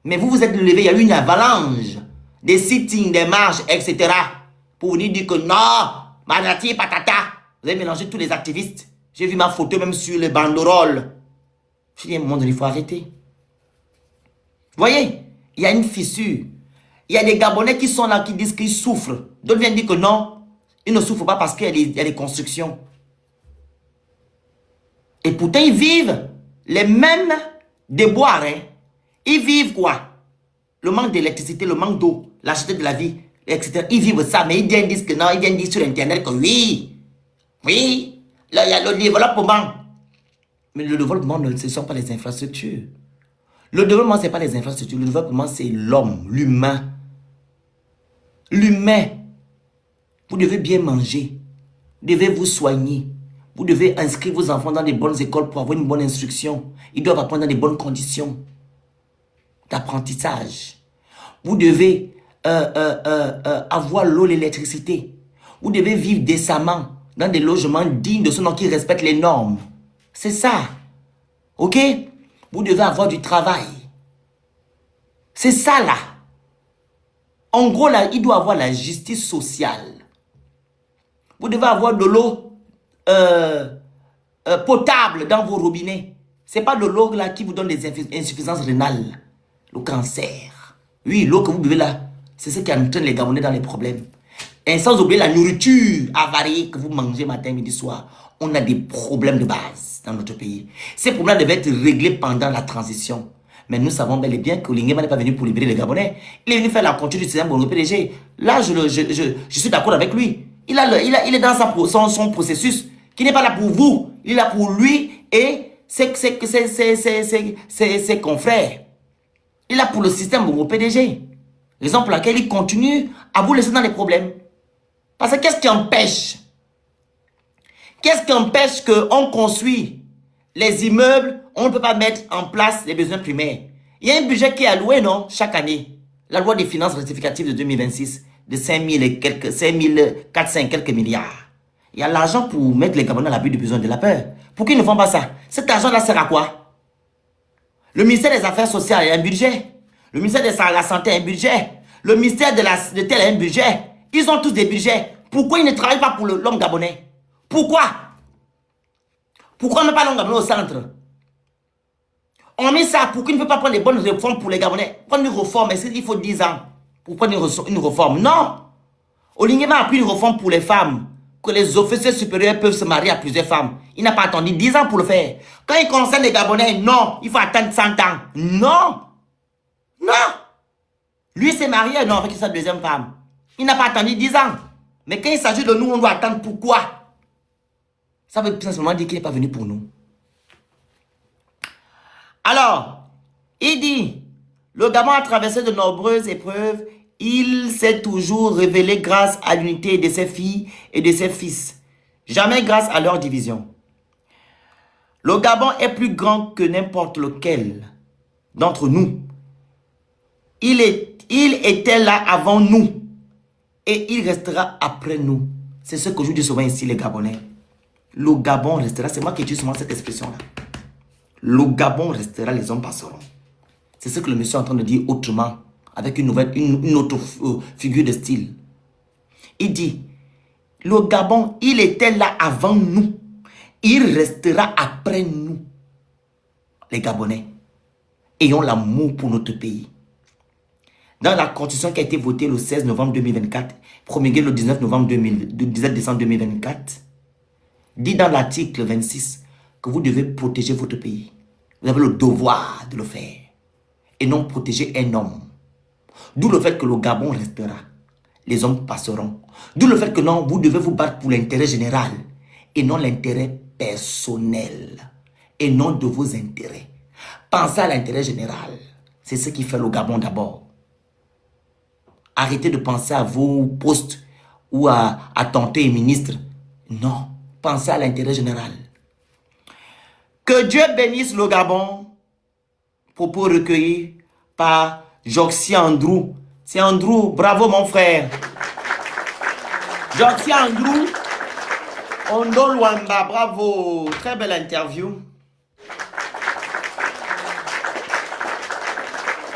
Mais vous êtes levé, il y a eu une avalanche, des sittings, des marches, etc. pour venir dire que non, manati patata. Vous avez mélangé tous les activistes. J'ai vu ma photo même sur les banderoles. Je dis à un moment donné, il faut arrêter. Vous voyez? Il y a une fissure. Il y a des Gabonais qui sont là, qui disent qu'ils souffrent. D'autres viennent dire que non, ils ne souffrent pas parce qu'il y a des constructions. Et pourtant, ils vivent les mêmes déboires. Hein. Ils vivent quoi? Le manque d'électricité, le manque d'eau, la cherté de la vie, etc. Ils vivent ça, mais ils viennent dire que non, ils viennent dire sur Internet que oui, là, il y a le développement. Mais le développement, ce ne sont pas les infrastructures. Le développement, ce n'est pas les infrastructures. Le développement, c'est l'homme, l'humain. L'humain. Vous devez bien manger. Vous devez vous soigner. Vous devez inscrire vos enfants dans des bonnes écoles pour avoir une bonne instruction. Ils doivent apprendre dans des bonnes conditions d'apprentissage. Vous devez avoir l'eau, l'électricité. Vous devez vivre décemment dans des logements dignes de ce nom qui respectent les normes. C'est ça. Ok? Vous devez avoir du travail. C'est ça là. En gros là, il doit avoir la justice sociale. Vous devez avoir de l'eau potable dans vos robinets. Ce n'est pas de l'eau là qui vous donne des insuffisances rénales. Le cancer. Oui, l'eau que vous buvez là, c'est ce qui entraîne les Gabonais dans les problèmes. Et sans oublier la nourriture avariée que vous mangez matin, midi, soir. On a des problèmes de base dans notre pays. Ces problèmes devaient être réglés pendant la transition. Mais nous savons bel et bien que Lingema n'est pas venu pour libérer les Gabonais. Il est venu faire la continuité du système Bongo PDG. Là, je suis d'accord avec lui. Il est dans son processus qui n'est pas là pour vous. Il est là pour lui et ses confrères. Il est là pour le système Bongo PDG. Raison pour laquelle il continue à vous laisser dans les problèmes. Parce que qu'est-ce qui empêche? Qu'est-ce qui empêche qu'on construit les immeubles? On ne peut pas mettre en place les besoins primaires. Il y a un budget qui est alloué, non? Chaque année. La loi des finances rectificatives de 2026 de 5 quelques milliards. Il y a l'argent pour mettre les Gabonais à l'abri du besoin de la peur. Pourquoi ils ne font pas ça? Cet argent-là sert à quoi? Le ministère des Affaires sociales a un budget. Le ministère de la Santé a un budget. Le ministère de tel a un budget. Ils ont tous des budgets. Pourquoi ils ne travaillent pas pour l'homme gabonais? Pourquoi? Pourquoi on ne met pas l'homme gabonais au centre? On met ça pour qu'il ne peut pas prendre les bonnes réformes pour les Gabonais. Prendre une réforme, est-ce qu'il faut 10 ans pour prendre une réforme? Non! Olingema a pris une réforme pour les femmes. Que les officiers supérieurs peuvent se marier à plusieurs femmes. Il n'a pas attendu 10 ans pour le faire. Quand il concerne les Gabonais, non, il faut attendre 100 ans. Non! Non! Lui s'est marié, non, avec sa deuxième femme. Il n'a pas attendu 10 ans. Mais quand il s'agit de nous, on doit attendre pourquoi? Ça veut simplement dire qu'il n'est pas venu pour nous. Alors, il dit, le Gabon a traversé de nombreuses épreuves. Il s'est toujours révélé grâce à l'unité de ses filles et de ses fils. Jamais grâce à leur division. Le Gabon est plus grand que n'importe lequel d'entre nous. Il était là avant nous. Et il restera après nous. C'est ce que je dis souvent ici, les Gabonais. Le Gabon restera. C'est moi qui utilise souvent cette expression-là. Le Gabon restera, les hommes passeront. C'est ce que le monsieur est en train de dire autrement, avec une autre figure de style. Il dit, le Gabon, il était là avant nous. Il restera après nous. Les Gabonais, ayons l'amour pour notre pays. Dans la constitution qui a été votée le 16 novembre 2024, promulguée le 19 décembre 2024, dit dans l'article 26 que vous devez protéger votre pays. Vous avez le devoir de le faire. Et non protéger un homme. D'où le fait que le Gabon restera. Les hommes passeront. D'où le fait que non, vous devez vous battre pour l'intérêt général. Et non l'intérêt personnel. Et non de vos intérêts. Pensez à l'intérêt général. C'est ce qui fait le Gabon d'abord. Arrêtez de penser à vos postes ou à tenter et ministre. Non. Pensez à l'intérêt général. Que Dieu bénisse le Gabon. Propos recueillis par Joxy Andrew. C'est Andrew, bravo mon frère. Joxy Andrew, Ondo Luamba, bravo. Très belle interview.